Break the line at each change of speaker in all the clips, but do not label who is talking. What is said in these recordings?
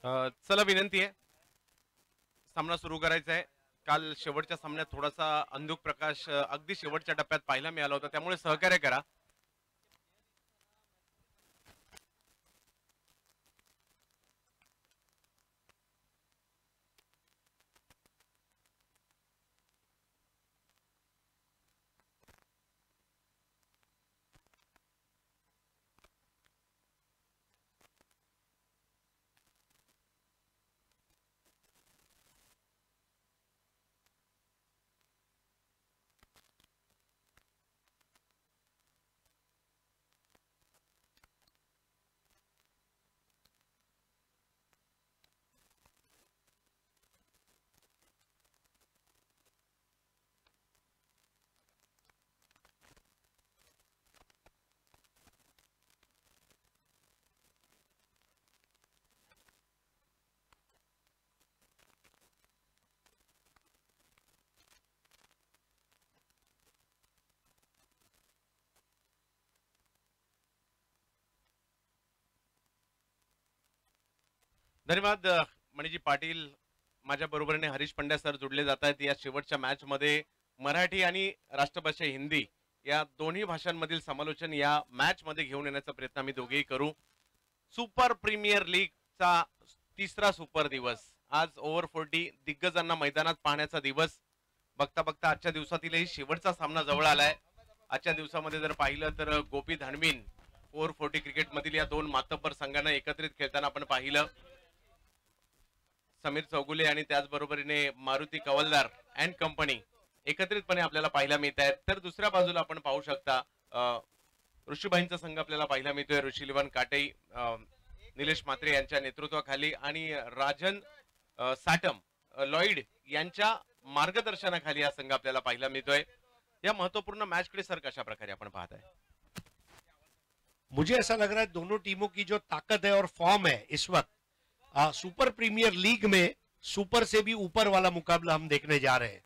चला विनंती आहे, सामना सुरू करायचा आहे. काल शेवटच्या सामन्यात थोडासा अंधुक प्रकाश अगदी शेवटच्या टप्प्यात पाहायला मिळाला होता, त्यामुळे सहकार्य करा. धन्यवाद मणिजी पाटील. माझ्या बरोबरीने हरीश पंड्या सर जोडले जात आहेत. या शेवटच्या मॅच मध्ये मराठी आणि राष्ट्रभाषा हिंदी या दोन्ही भाषांमधील समालोचन या मॅच मध्ये घेऊन येण्याचा प्रयत्न आम्ही दोघेही करू. सुपर प्रीमियर लीगचा तिसरा सुपर दिवस आज ओव्हर 40 दिग्गजांना मैदानात पाहण्याचा दिवस. बघता बघता आजच्या दिवसातीलही शेवटचा सामना जवळ आलाय. आजच्या दिवसामध्ये जर पाहिलं तर गोपी धानवीन ओव्हर 40 क्रिकेट मधील या दोन मातब्बर संघांना एकत्रित खेळताना आपण पाहिलं. समीर चौगुले आणि त्याचबरोबरीने मारुती कवलदार अँड कंपनी एकत्रितपणे आपल्याला पाहायला मिळत आहेत. तर दुसऱ्या बाजूला आपण पाहू शकता ऋषीबाईंचा संघ आपल्याला पाहायला मिळतोय. ऋषी लिवन काटे निलेश म्हात्रे यांच्या नेतृत्वाखाली आणि राजन साटम लॉइड यांच्या मार्गदर्शनाखाली हा संघ आपल्याला पाहायला मिळतोय. या महत्वपूर्ण मॅच कडे सर कशा प्रकारे आपण पाहत आहे?
मुझे ऐसा लग रहा है दोनों टीमों की जो ताकत है और फॉर्म है इस वक्त सुपर प्रीमियर लीग में सुपर से भी ऊपर वाला मुकाबला हम देखने जा रहे हैं.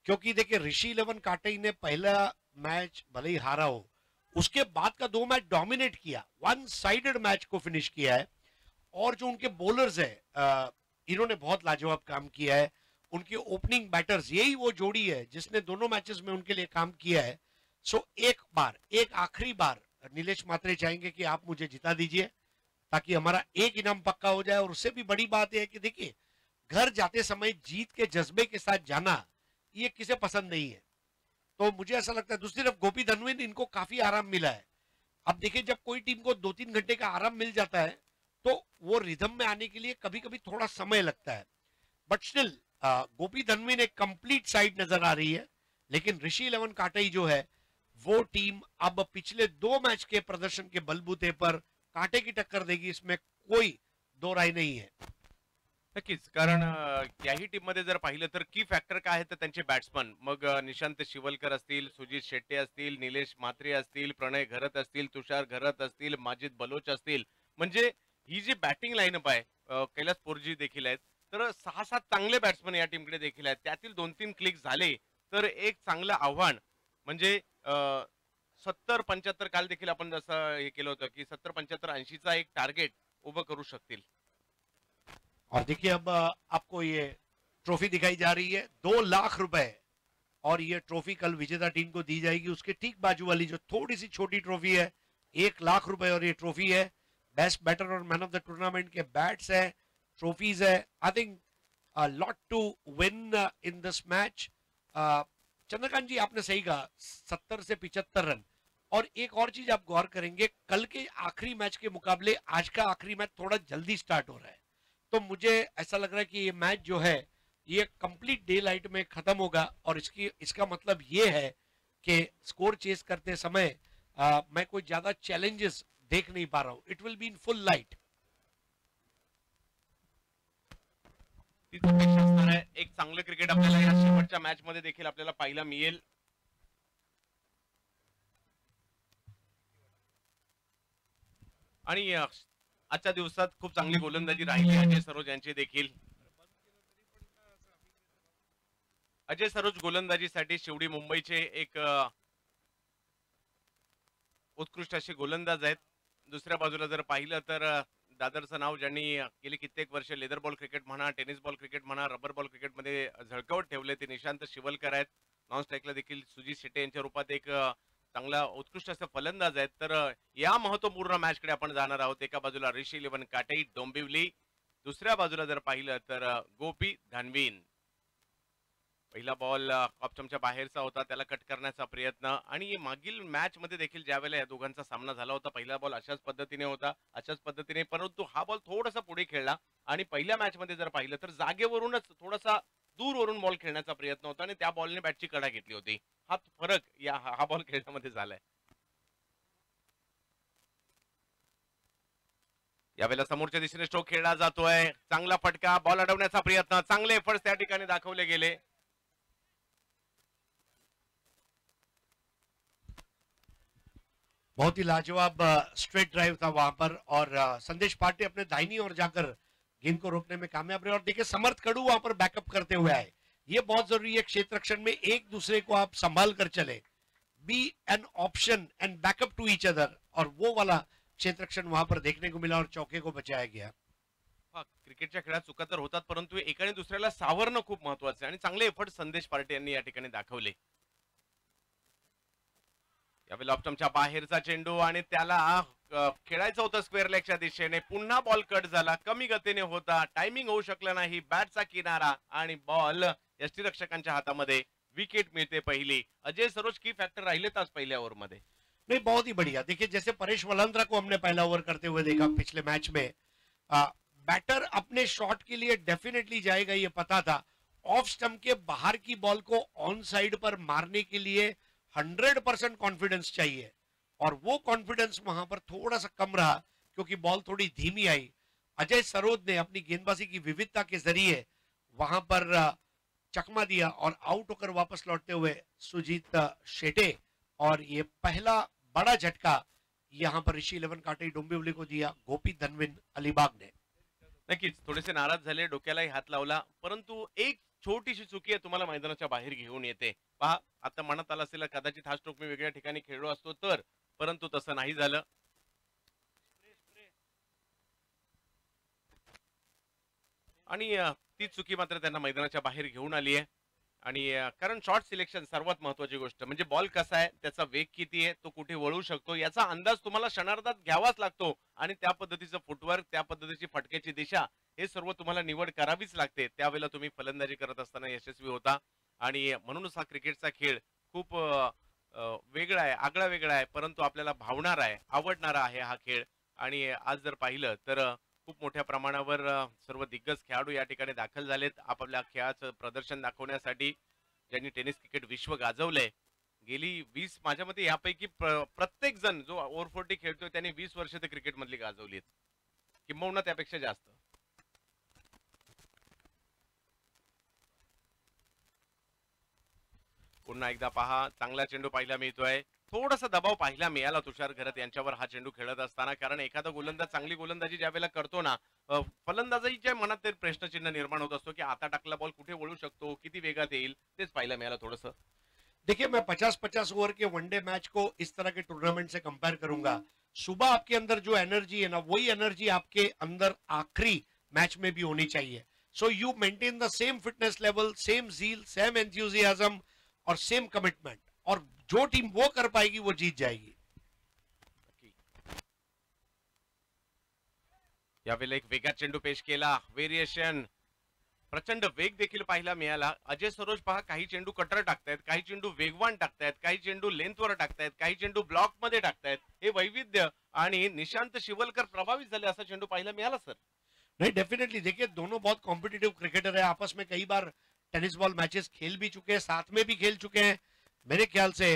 क्योंकि देखिए ऋषि 11 काटई ने पहला मैच भले ही हारा हो, उसके बाद का दो मैच डोमिनेट किया, वन साइडेड मैच को फिनिश किया है. और जो उनके बॉलर्स है इन्होंने बहुत लाजवाब काम किया है. उनके ओपनिंग बैटर्स, यही वो जोड़ी है जिसने दोनों मैचेस में उनके लिए काम किया है. सो एक आखिरी बार नीलेश मात्रे चाहेंगे कि आप मुझे जिता दीजिए ताकि हमारा एक इनाम पक्का हो जाए. और उससे भी बड़ी बात यह है कि देखिए घर जाते समय जीत के जज्बे के साथ जाना ये किसे पसंद नहीं है. तो मुझे ऐसा लगता है दूसरी तरफ गोपी धनवीन इनको काफी आराम मिला है. अब देखिए जब कोई टीम को 2-3 घंटे का आराम मिल जाता है तो वो रिदम में आने के लिए कभी कभी थोड़ा समय लगता है. बट स्टिल गोपी धनवीन एक कंप्लीट साइड नजर आ रही है. लेकिन ऋषि 11 काटई जो है वो टीम अब पिछले दो मैच के प्रदर्शन के बलबूते पर कांटे की टक्कर देगी, इसमें कोई दो राय नहीं है.
नक्कीच, कारण याही टीम मध्ये जर पाहिलं तर की फॅक्टर काय आहे तर त्यांचे बॅट्समन, मग निशांत शिवलकर असतील, सुजित शेट्टे असतील, निलेश म्हात्रे असतील, प्रणय घरत असतील, तुषार घरत असतील, माजिद बलोच असतील. म्हणजे ही जी बॅटिंग लाईनअप आहे, कैलास पोरजी देखील आहेत. तर 6-7 चांगले बॅट्समन या टीमकडे देखील आहेत. त्यातील 2-3 क्लिक झाले तर एक चांगलं आव्हान म्हणजे 70-75 काल देखील आपण जसं हे केलं होतं की 70-75 80चा एक टार्गेट उभं करू शकतील.
और देखिए अब आपको ये ट्रॉफी दिखाई जा रही है 2 लाख रुपए. और ये ट्रॉफी कल विजेता टीम को दी जाएगी. उसके ठीक बाजू वाली जो थोड़ी सी छोटी ट्रॉफी है 1 लाख रुपए और ये ट्रॉफी है. बेस्ट बैटर और मैन ऑफ द टूर्नामेंट के बैट्स है, ट्रॉफीज है. I think lot to win in this match. Chandrakant ji आपने सही कहा 70 से 75 रन. और एक और चीज आप गौर करेंगे कल के आखिरी मैच के मुकाबले आज का आखिरी मैच थोड़ा जल्दी स्टार्ट हो रहा है. तो मुझे ऐसा लग रहा है कि ये मैच जो है ये कंप्लीट डे लाइट में खत्म होगा. और इसका मतलब ये है कि स्कोर चेस करते समय मैं कोई ज्यादा चैलेंजेस देख नहीं पा रहा हूं. It will be in full light.
एक चांगलं क्रिकेट आपल्याला या शेवटच्या मॅच मध्ये देखील आपल्याला पाहायला मिळेल. आणि आजच्या दिवसात खूप चांगली गोलंदाजी राहिली अजय सरोज यांची देखील. अजय सरोज गोलंदाजीसाठी शिवडी मुंबईचे एक उत्कृष्ट असे गोलंदाज आहेत. दुसऱ्या बाजूला जर पाहिलं तर दादरचं नाव ज्यांनी गेली कित्येक वर्ष लेदर बॉल क्रिकेट म्हणा, टेनिस बॉल क्रिकेट म्हणा, रबर बॉल क्रिकेटमध्ये झळकावत ठेवले ते निशांत शिवलकर आहेत. नॉन स्ट्राईकला देखील सुजीत शेट्टे यांच्या रूपात एक चांगला उत्कृष्ट असा फलंदाज आहेत. तर या महत्वपूर्ण मॅचकडे आपण जाणार आहोत. एका बाजूला ऋषी 11 काटे डोंबिवली, दुसऱ्या बाजूला जर पाहिलं तर गोपी धानवीन. पहिला बॉल ऑप्शनच्या बाहेरचा होता, त्याला कट करण्याचा प्रयत्न. आणि मागील मॅच मध्ये देखील ज्या वेळेला या दोघांचा सामना झाला होता, पहिला बॉल अशाच पद्धतीने होता, अशाच पद्धतीने, परंतु हा बॉल थोडासा पुढे खेळला. आणि पहिल्या मॅच मध्ये जर पाहिलं तर जागेवरूनच थोडासा दूरवरून बॉल खेळण्याचा प्रयत्न होता आणि त्या बॉलने बॅटची कडा घेतली होती. हा फरक हा बॉल खेळण्यामध्ये झालाय. यावेळेला समोरच्या दिशेने स्ट्रोक खेळला जातोय, चांगला फटका, बॉल अडवण्याचा प्रयत्न, चांगले एफर्ट्स त्या ठिकाणी दाखवले गेले.
बहुत ही लाजवाब स्ट्रेट ड्राइव था वहां पर, और संदेश पांडे अपने दाहिनी ओर जाकर गेंद को रोकने में कामयाब रहे। और देखिए समर्थ कड़ू वहां पर बैकअप करते हुए आए, ये बहुत जरूरी है क्षेत्र रक्षण में, एक दूसरे को आप संभाल कर चले, be an option and backup to each other, और वो वाला क्षेत्र रक्षण वहां पर देखने को मिला और चौके को बचाया गया।
क्रिकेटच्या खेळात चुका तर होतात, परंतु एकाने दुसऱ्याला सावरणं खूप महत्वाचं आहे आणि चांगले एफर्ट संदेश पार्टे यांनी या ठिकाणी दाखवले. यावेळेला ऑप्शनच्या बाहेरचा चेंडू आणि त्याला खेळायचं होतं स्क्वेअर लेगच्या दिशेने, पुन्हा बॉल कट झाला, कमी गतीने होता, टायमिंग होऊ शकलं नाही, बॅटचा किनारा आणि बॉल यष्टीरक्षकांच्या हातामध्ये. विकेट मिळते पहिली. अजय सरोज की फॅक्टर राहिलेत आज पहिल्या ओव्हर मध्ये.
नहीं, बहुत ही बढ़िया. देखिए जैसे परेश वलंद्रा को हमने पहला ओवर करते हुए देखा पिछले मैच में, बैटर अपने शॉट के लिए डेफिनेटली जाएगा, ये पता था. ऑफ स्टंप के बाहर की बॉल को ऑन साइड पर मारने के लिए 100% कॉन्फिडेंस चाहिए, और वो कॉन्फिडेंस वहां पर थोड़ा सा कम रहा क्योंकि बॉल थोड़ी धीमी आई. अजय सरोज ने अपनी गेंदबाजी की विविधता के जरिए वहां पर चकमा दिया और आउट होकर वापस लौटते हुए सुजीत शेटे, और ये पहला बड़ा झटका यहां पर ऋषि 11 काटे डोंबिवली को दिया गोपी धनविन अलीबाग ने.
नक्कीच थोडेसे नाराज झाले, डोक्यालाही हात लावला, परंतु एक छोटीशी चुकी आहे तुम्हाला मैदानाच्या बाहेर घेऊन येते. पहा, आता मनात आलं असेल कदाचित हा स्ट्रोक मी वेगळ्या ठिकाणी खेळलो असतो तर, परंतु तसं नाही झालं. आणि ती चुकी मात्र त्यांना मैदानाच्या बाहेर घेऊन आली आहे. आणि कारण शॉर्ट सिलेक्शन सर्वात महत्वाची गोष्ट म्हणजे बॉल कसा आहे, त्याचा वेग किती आहे, तो कुठे वळू शकतो याचा अंदाज तुम्हाला क्षणार्धात घ्यावाच लागतो. आणि त्या पद्धतीचं फुटवर्क, त्या पद्धतीची फटक्याची दिशा, हे सर्व तुम्हाला निवड करावीच लागते. त्यावेळेला तुम्ही फलंदाजी करत असताना यशस्वी होता. आणि म्हणूनच हा क्रिकेटचा खेळ खूप वेगळा आहे, आगळा वेगळा आहे, परंतु आपल्याला भावणारा आहे, आवडणारा आहे हा खेळ. आणि आज जर पाहिलं तर खूप मोठ्या प्रमाणावर सर्व दिग्गज खेळाडू या ठिकाणी दाखल झालेत आपापल्या खेळाचं प्रदर्शन दाखवण्यासाठी, ज्यांनी टेनिस क्रिकेट विश्व गाजवलंय. गेली 20 माझ्या मते यापैकी प्रत्येक जण जो ओव्हर 40 खेळतोय त्याने 20 वर्ष ते क्रिकेट मधली गाजवलीत, किंबहुना त्यापेक्षा जास्त. पुन्हा एकदा पहा, चांगला चेंडू पाहायला मिळतोय, थोडासा दबाव पाहायला मिळाला तुषार घरत यांच्यावर हा चेंडू खेळत असताना. कारण एखादा गोलंदाज चांगली गोलंदाजी ज्या वेळेला करतो ना, फलंदाजाच्या मनात ते प्रश्नचिन्ह निर्माण होत असतो की आता टाकला बॉल कुठे वळू शकतो, किती वेगात येईल, तेच पाहायला मिळालं थोडंसं.
देखिए मैं 50-50 ओवर के वनडे मैच को इस तरह के टूर्नामेंट से कंपेयर करूंगा. सुबह आपके अंदर जो एनर्जी है ना, वही एनर्जी आपके अंदर आखिरी मैच में भी होनी चाहिए. So you maintain the same fitness level, same zeal, same enthusiasm और सेम कमिटमेंट, और जो टीम वो कर पाएगी वो जीत जाएगी.
यावेळेला एक वेगात चेंडू पेश केला, व्हेरिएशन, प्रचंड वेग देखील पाहायला मिळाला. अजय सरोज पहा, काही चेंडू कटर टाकतायत, काही चेंडू वेगवान टाकतायत, काही चेंडू लेंथवर टाकतायत, काही चेंडू ब्लॉक मध्ये टाकतायत. हे वैविध्य, आणि निशांत शिवलकर प्रभावित झाले असा चेंडू पाहायला मिळाला सर.
नहीं, डेफिनेटली. देखिए दोनों बहुत कॉम्पिटिटिव क्रिकेटर है, आपस में कई बार टेनिस बॉल मैचेस खेल भी चुके हैं, साथ में भी खेल चुके हैं. मेरे ख्याल से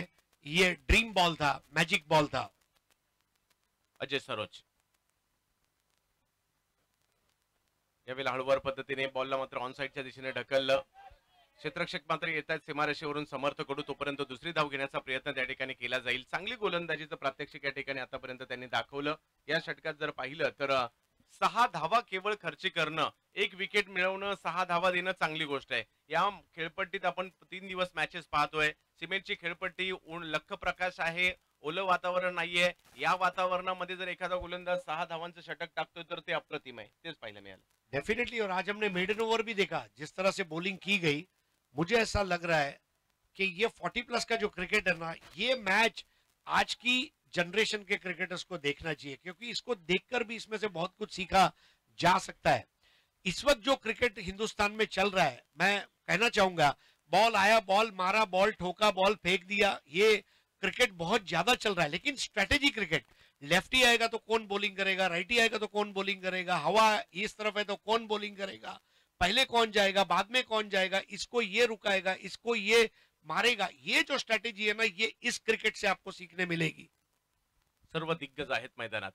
ये ड्रीम बॉल था, मैजिक बॉल था.
अजय सरोज यावेळेला हळूवार पद्धतीने बॉलला मात्र ऑन साइडच्या दिशेने ढकललं. क्षेत्ररक्षक मात्र येत आहेत सीमारेषेवरून, समर्थ कडू तोपर्यंत दुसरी धाव घेण्याचा प्रयत्न त्या ठिकाणी केला जाईल. चांगली गोलंदाजीचं प्रात्यक्षिक या ठिकाणी आतापर्यंत त्यांनी दाखवलं. या षटकात जर पाहिलं तर 6 धावा केवळ खर्ची करणं, 1 विकेट मिळवणं, 6 धावा देणं चांगली गोष्ट आहे. या खेळपट्टीत आपण 3 दिवस मॅचेस पाहतोय. सिमेंटची खेळपट्टी, लख प्रकाश आहे, ओलं वातावरण नाहीये. या वातावरणामध्ये जर एखादा गोलंदाज 6 धावांचं षटक टाकतोय तर ते अप्रतिम आहे. तेच पाहायला मिळालं.
डेफिनेटली, और आज हमने मेडन ओवर भी देखा, जिस तरह से बॉलिंग की गई, मुझे ऐसा लग रहा है कि ये 40 प्लस का जो क्रिकेट है ना, ये मैच आज की जनरेशन के क्रिकेटर्स को देखना चाहिए, क्योंकि इसको देखकर भी इसमें से बहुत कुछ सीखा जा सकता है। इस वक्त जो क्रिकेट हिंदुस्तान में चल रहा है, मैं कहना चाहूंगा, बॉल आया, बॉल मारा, बॉल ठोका, बॉल फेंक दिया, ये क्रिकेट बहुत ज्यादा चल रहा है। लेकिन स्ट्रेटेजी क्रिकेट, लेफ्टी आएगा तो कौन बॉलिंग करेगा, राइटी आएगा तो कौन बॉलिंग करेगा, हवा इस तरफ है तो कौन बॉलिंग करेगा, पहले कौन जाएगा, बाद में कौन जाएगा, इसको ये रुकाएगा, इसको ये मारेगा, ये जो स्ट्रेटेजी है ना, ये इस क्रिकेट से आपको सीखने मिलेगी।
सर्व दिग्गज आहेत मैदानात.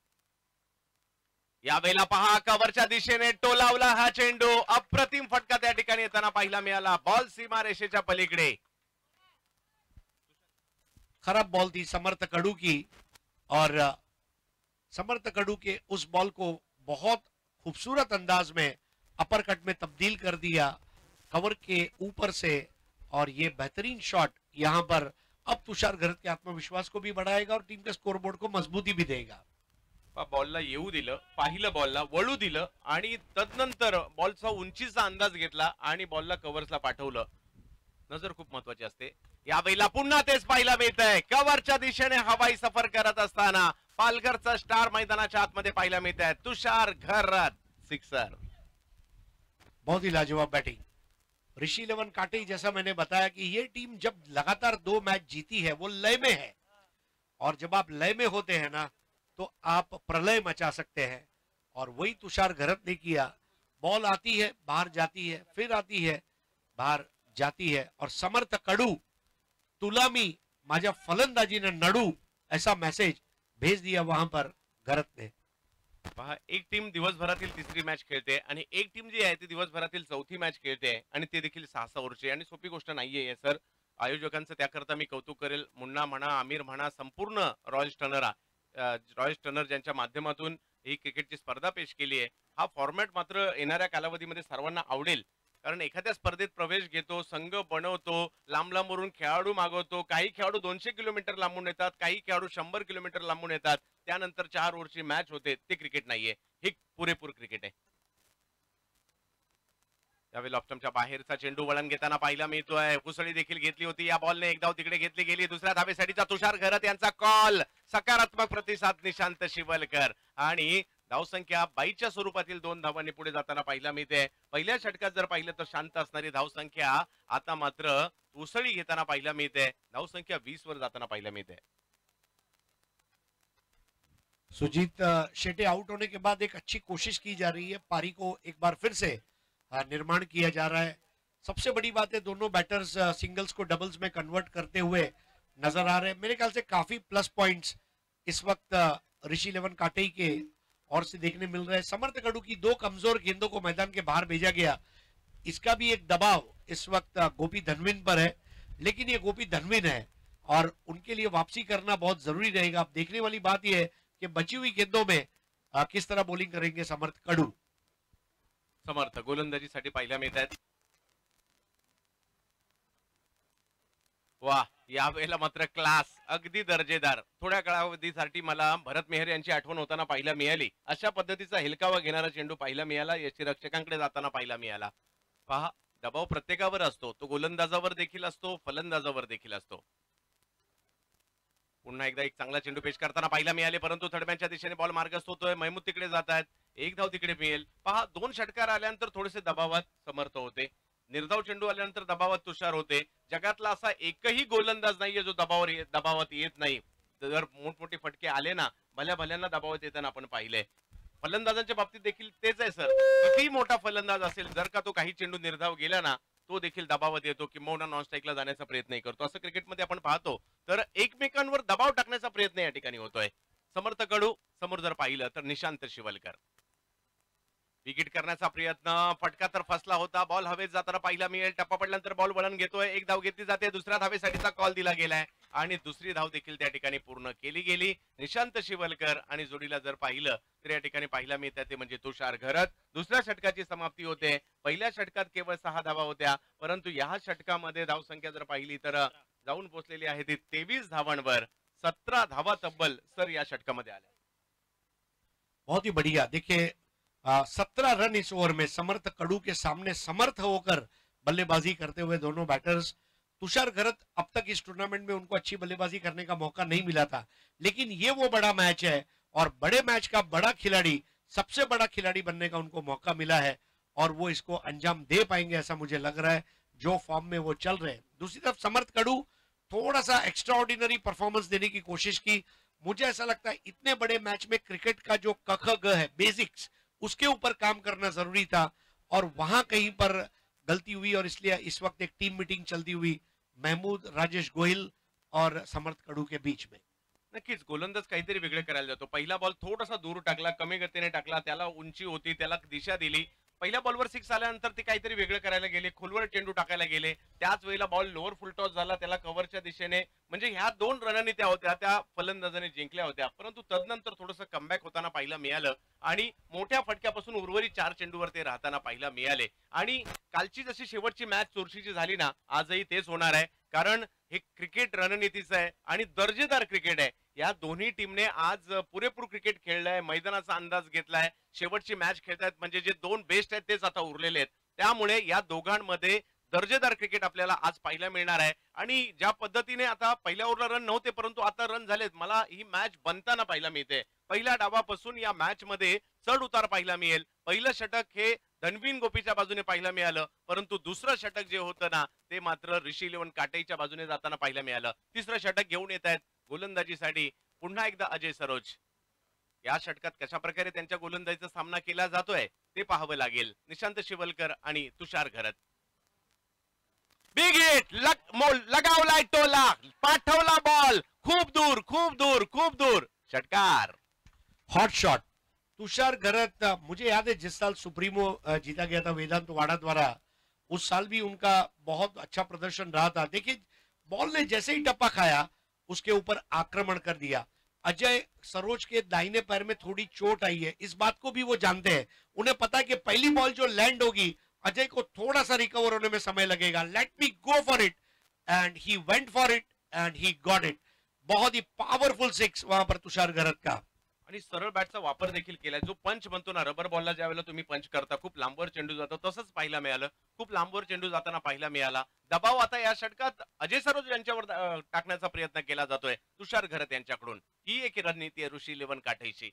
यावेळेला पहा कव्हरच्या दिशेने टोलावला हा चेंडू. अप्रतिम फटका त्या ठिकाणी येताना पाहायला मिळाला. बॉल सीमा रेषेच्या पलीकडे.
खराब बॉल थी समर्थ कड़ू की, और समर्थ कड़ू के उस बॉल को बहुत खूबसूरत अंदाज में अपर कट में तब्दील कर दिया कवर के ऊपर से, और ये बेहतरीन शॉट यहां पर अब तुषार घरत के आत्मविश्वास को भी बढ़ाएगा और टीम के स्कोरबोर्ड को मजबूती भी देगा।
बॉलला येऊ दिलं, पाहिलं बॉलला, वळू दिलं आणि तदनंतर बॉलचा उंचीचा अंदाज घेतला आणि बॉलला कव्हर्सला पाठवलं. नजर खूप महत्वाची असते. यावेळेला पुन्हा तेच पाहायला मिळतंय. कव्हरच्या दिशेने हवाई सफर करत असताना पालघरचा स्टार मैदानाच्या आतमध्ये पाहायला मिळत आहे. तुषार घरत सिक्सर.
बहुत ही लाजवाब बैटिंग। ऋषि 11 काटे, जैसा मैंने बताया कि ये टीम जब लगातार 2 मैच जीती है वो लय में है, और जब आप लय में होते हैं ना तो आप प्रलय मचा सकते हैं, और वही तुषार घरत ने किया। बॉल आती है, बाहर जाती है, फिर आती है, बाहर जाती है, और समर्थ कडू, तुलामी माझ्या फलंदाजीने नडू, ऐसा मैसेज भेज दिया वहां पर घरत ने।
पहा, एक टीम दिवसभरातील तिसरी मॅच खेळते आणि एक टीम जी आहे ती दिवसभरातील चौथी मॅच खेळते, आणि ते देखील 6 ओव्हरची. आणि सोपी गोष्ट नाहीये सर. आयोजकांचं त्याकरता मी कौतुक करेल. मुन्ना म्हणा, आमिर म्हणा, संपूर्ण रॉयल स्टनर ज्यांच्या माध्यमातून ही क्रिकेटची स्पर्धा पेश केली आहे. हा फॉर्मॅट मात्र येणाऱ्या कालावधीमध्ये सर्वांना आवडेल, कारण एखाद्या स्पर्धेत प्रवेश घेतो, संघ बनवतो, लांब लांबवरून खेळाडू मागवतो. काही खेळाडू 200 किलोमीटर लांबून येतात, काही खेळाडू 100 किलोमीटर लांबून येतात. त्यानंतर 4 ओव्हरची मॅच होते. ते क्रिकेट नाहीये, हे पुरेपूर क्रिकेट आहे. त्यावेळी ऑप्टमच्या बाहेरचा चेंडू वळण घेताना पाहायला मिळतोय. कुसळी देखील घेतली होती. या बॉलने एक धाव तिकडे घेतली गेली. दुसऱ्या धावेसाठीचा तुषार घरत यांचा कॉल. सकारात्मक प्रतिसाद निशांत शिवलकर, आणि धावसंख्या 22च्या स्वरूपातील 2 धावांनी पुढे जाताना पाहायला मिळते. पहिल्या षटकात जर पाहिलं तर शांत असणारी धावसंख्या आता मात्र उसळी घेताना पाहायला मिळते. धावसंख्या 20 वर जाताना पाहायला मिळते.
सुजीत शेटे आउट होने के बाद एक अच्छी कोशिश की जा रही है, पारी को एक बार फिर से निर्माण किया जा रहा है। सबसे बड़ी बात है, दोनों बैटर्स सिंगल्स को डबल्स में कन्वर्ट करते हुए नजर आ रहे हैं। मेरे ख्याल से काफी प्लस पॉइंट्स इस वक्त ऋषि 11 काटे के और से देखने मिल रहे हैं। समर्थ कडू की 2 कमजोर गेंदों को मैदान के बाहर भेजा गया, इसका भी एक दबाव इस वक्त गोपी धनविन पर है, लेकिन ये गोपी धनविन है और उनके लिए वापसी करना बहुत जरूरी रहेगा। अब देखने वाली बात यह है कि बची हुई गेंदों में किस तरह बॉलिंग करेंगे समर्थ कडू।
समर्थ गोलंदाजीसाठी पाहायला मिळत आहेत. वाह, यावेळेला मात्र क्लास, अगदी दर्जेदार. थोड्या कालावधीसाठी मला भरत मेहर यांची आठवण होताना पाहायला मिळाली. अशा पद्धतीचा हेलकावा घेणारा चेंडू पाहायला मिळाला. यष्टीरक्षकांकडे जाताना पाहायला मिळाला. पहा, दबाव प्रत्येकावर असतो. तो गोलंदाजावर देखील असतो, फलंदाजावर देखील असतो. पुन्हा एकदा एक चांगला चेंडू पेश करताना पाहायला मिळाले, परंतु थडब्यांच्या दिशेने बॉल मार्गस्थ होतोय. महमूद तिकडे जात आहेत. एक धाव तिकडे मिळेल. पहा, 2 षटकार आल्यानंतर थोडेसे दबावात समर्थ होते. निर्धाव चेंडू आल्यानंतर दबावात तुषार होते. जगातला असा एकही गोलंदाज नाहीये जो दबावात येत नाही. जर मोठमोठे फटके आले ना, भल्या भल्यांना दबावात येताना आपण पाहिलंय. फलंदाजांच्या बाबतीत देखील तेच आहे सर. किती मोठा फलंदाज असेल, जर का तो काही चेंडू निर्धाव गेला ना, तो देखील दबावात येतो, किंवा नॉन स्ट्राईकला जाण्याचा प्रयत्नही करतो. असं क्रिकेटमध्ये आपण पाहतो. तर एकमेकांवर दबाव टाकण्याचा प्रयत्न या ठिकाणी होतोय. समर्थ कडू समोर जर पाहिलं तर निशांत शिवलकर. विकेट करण्याचा प्रयत्न, फटका तर फसला होता. बॉल हवेत जाताना पाहायला मिळेल. टप्पा पडल्यानंतर बॉल वळण घेतोय. एक धाव घेतली जाते. दुसऱ्या धावेसाठीचा कॉल दिला गेलाय, आणि दुसरी धाव देखील त्या ठिकाणी पूर्ण केली गेली. निशांत शिवलकर आणि जोडीला जर पाहिलं तर या ठिकाणी पाहायला मिळतं ते म्हणजे तुषार घरत. दुसऱ्या षटकाची समाप्ती होते. पहिल्या षटकात केवळ 6 धावा होत्या, परंतु या षटकामध्ये धावसंख्या जर पाहिली तर जाऊन पोहोचलेली आहे ती 23 धावांवर. 17 धावा तब्बल सर या षटकामध्ये आल्या.
बहुत ही बढ़िया. देखिए 17 रन इस ओवर में समर्थ कड़ू के सामने समर्थ होकर बल्लेबाजी करते हुए दोनों बैटर्स. तुषार घरत अब तक इस टूर्नामेंट में उनको अच्छी बल्लेबाजी करने का मौका नहीं मिला था, लेकिन ये वो बड़ा मैच है और बड़े मैच का बड़ा खिलाड़ी, सबसे बड़ा खिलाड़ी बनने का उनको मौका मिला है और वो इसको अंजाम दे पाएंगे ऐसा मुझे लग रहा है, जो फॉर्म में वो चल रहे हैं. दूसरी तरफ समर्थ कड़ू थोड़ा सा एक्स्ट्रा ऑर्डिनरी परफॉर्मेंस देने की कोशिश की. मुझे ऐसा लगता है इतने बड़े मैच में क्रिकेट का जो क ख ग है, बेसिक्स, उसके ऊपर काम करना जरूरी था और वहां कहीं पर गलती हुई और इसलिए इस वक्त एक टीम मीटिंग चलती हुई महमूद, राजेश गोहिल और समर्थ कडू के बीच में.
नक्कीच गोलंदाज काहीतरी वेगळे करायला जातो. पहिला बॉल थोडासा दूर टाकला, कमी गतीने टाकला, त्याला उंची होती, त्याला दिशा दिली. पहिल्या बॉलवर 6 आल्यानंतर ते काहीतरी वेगळं करायला गेले, खोलवर चेंडू टाकायला गेले. त्याच वेळेला बॉल लोअर फुलटॉस झाला, त्याला कव्हरच्या दिशेने, म्हणजे ह्या 2 रनांनी त्या होत्या, त्या फलंदाजाने जिंकल्या होत्या. परंतु तदनंतर थोडंसं कमबॅक होताना पाहायला मिळालं आणि मोठ्या फटक्यापासून उर्वरित 4 चेंडूवर ते राहताना पाहायला मिळाले. आणि कालची जशी शेवटची मॅच चुरशीची झाली ना, आजही तेच होणार आहे. कारण हे क्रिकेट रणनीतीचं आहे आणि दर्जेदार क्रिकेट आहे. या दोन्ही टीमने आज पुरेपूर क्रिकेट खेळलंय, मैदानाचा अंदाज घेतलाय, शेवटची मॅच खेळतायत, म्हणजे जे 2 बेस्ट आहेत तेच आता उरलेले आहेत. त्यामुळे या दोघांमध्ये दर्जेदार क्रिकेट आपल्याला आज पाहायला मिळणार आहे. आणि ज्या पद्धतीने आता पहिल्या ओव्हरला रन नव्हते परंतु आता रन झालेत, मला ही मॅच बनताना पाहायला मिळते. पहिल्या डावापासून या मॅच मध्ये चढ उतार पाहायला मिळेल. पहिलं षटक हे धनवीन गोपीच्या बाजूने पाहायला मिळालं, परंतु दुसरं षटक जे होतं ना, ते मात्र ऋषी इलेव्हन काटेच्या बाजूने जाताना पाहायला मिळालं. तिसरं षटक घेऊन येत आहेत गोलंदाजीसाठी पुन्हा एकदा अजय सरोज. या षटकात कशा प्रकारे त्यांच्या गोलंदाजीचा सामना केला जातोय ते पाहावं लागेल. निशांत शिवलकर आणि तुषार घरत. बिग हिट, लगावलाय टोला, पाठवला बॉल खूप दूर खूप दूर खूप दूर, षटकार.
Hot shot. तुषार घरत, मुझे याद है जिस साल सुप्रीमो जीता गया था वेदांत वाड़ा द्वारा, उस साल भी उनका बहुत अच्छा प्रदर्शन रहा था. देखिए बॉल ने जैसे ही टप्पा खाया उसके ऊपर आक्रमण कर दिया. अजय सरोज के दाहिने पैर में थोड़ी चोट आई है, इस बात को भी वो जानते हैं. उन्हें पता है कि पहली बॉल जो लैंड होगी अजय को थोड़ा सा रिकवर होने में समय लगेगा. Let me go for it and he went for it and he got it. बहुत ही पावरफुल 6 वहां पर तुषार घरत का.
आणि सरळ बॅटचा वापर देखील केलाय. जो पंच म्हणतो ना, रबर बॉलला ज्यावेळेला तुम्ही पंच करता खूप लांबवर चेंडू जातो, तसंच पाहायला मिळालं. खूप लांबवर चेंडू जाताना पाहायला मिळाला. दबाव आता या षटकात अजय सरोज यांच्यावर टाकण्याचा प्रयत्न केला जातोय तुषार घरत यांच्याकडून. ही एक रणनीती आहे ऋषी इलेव्हन काठेची.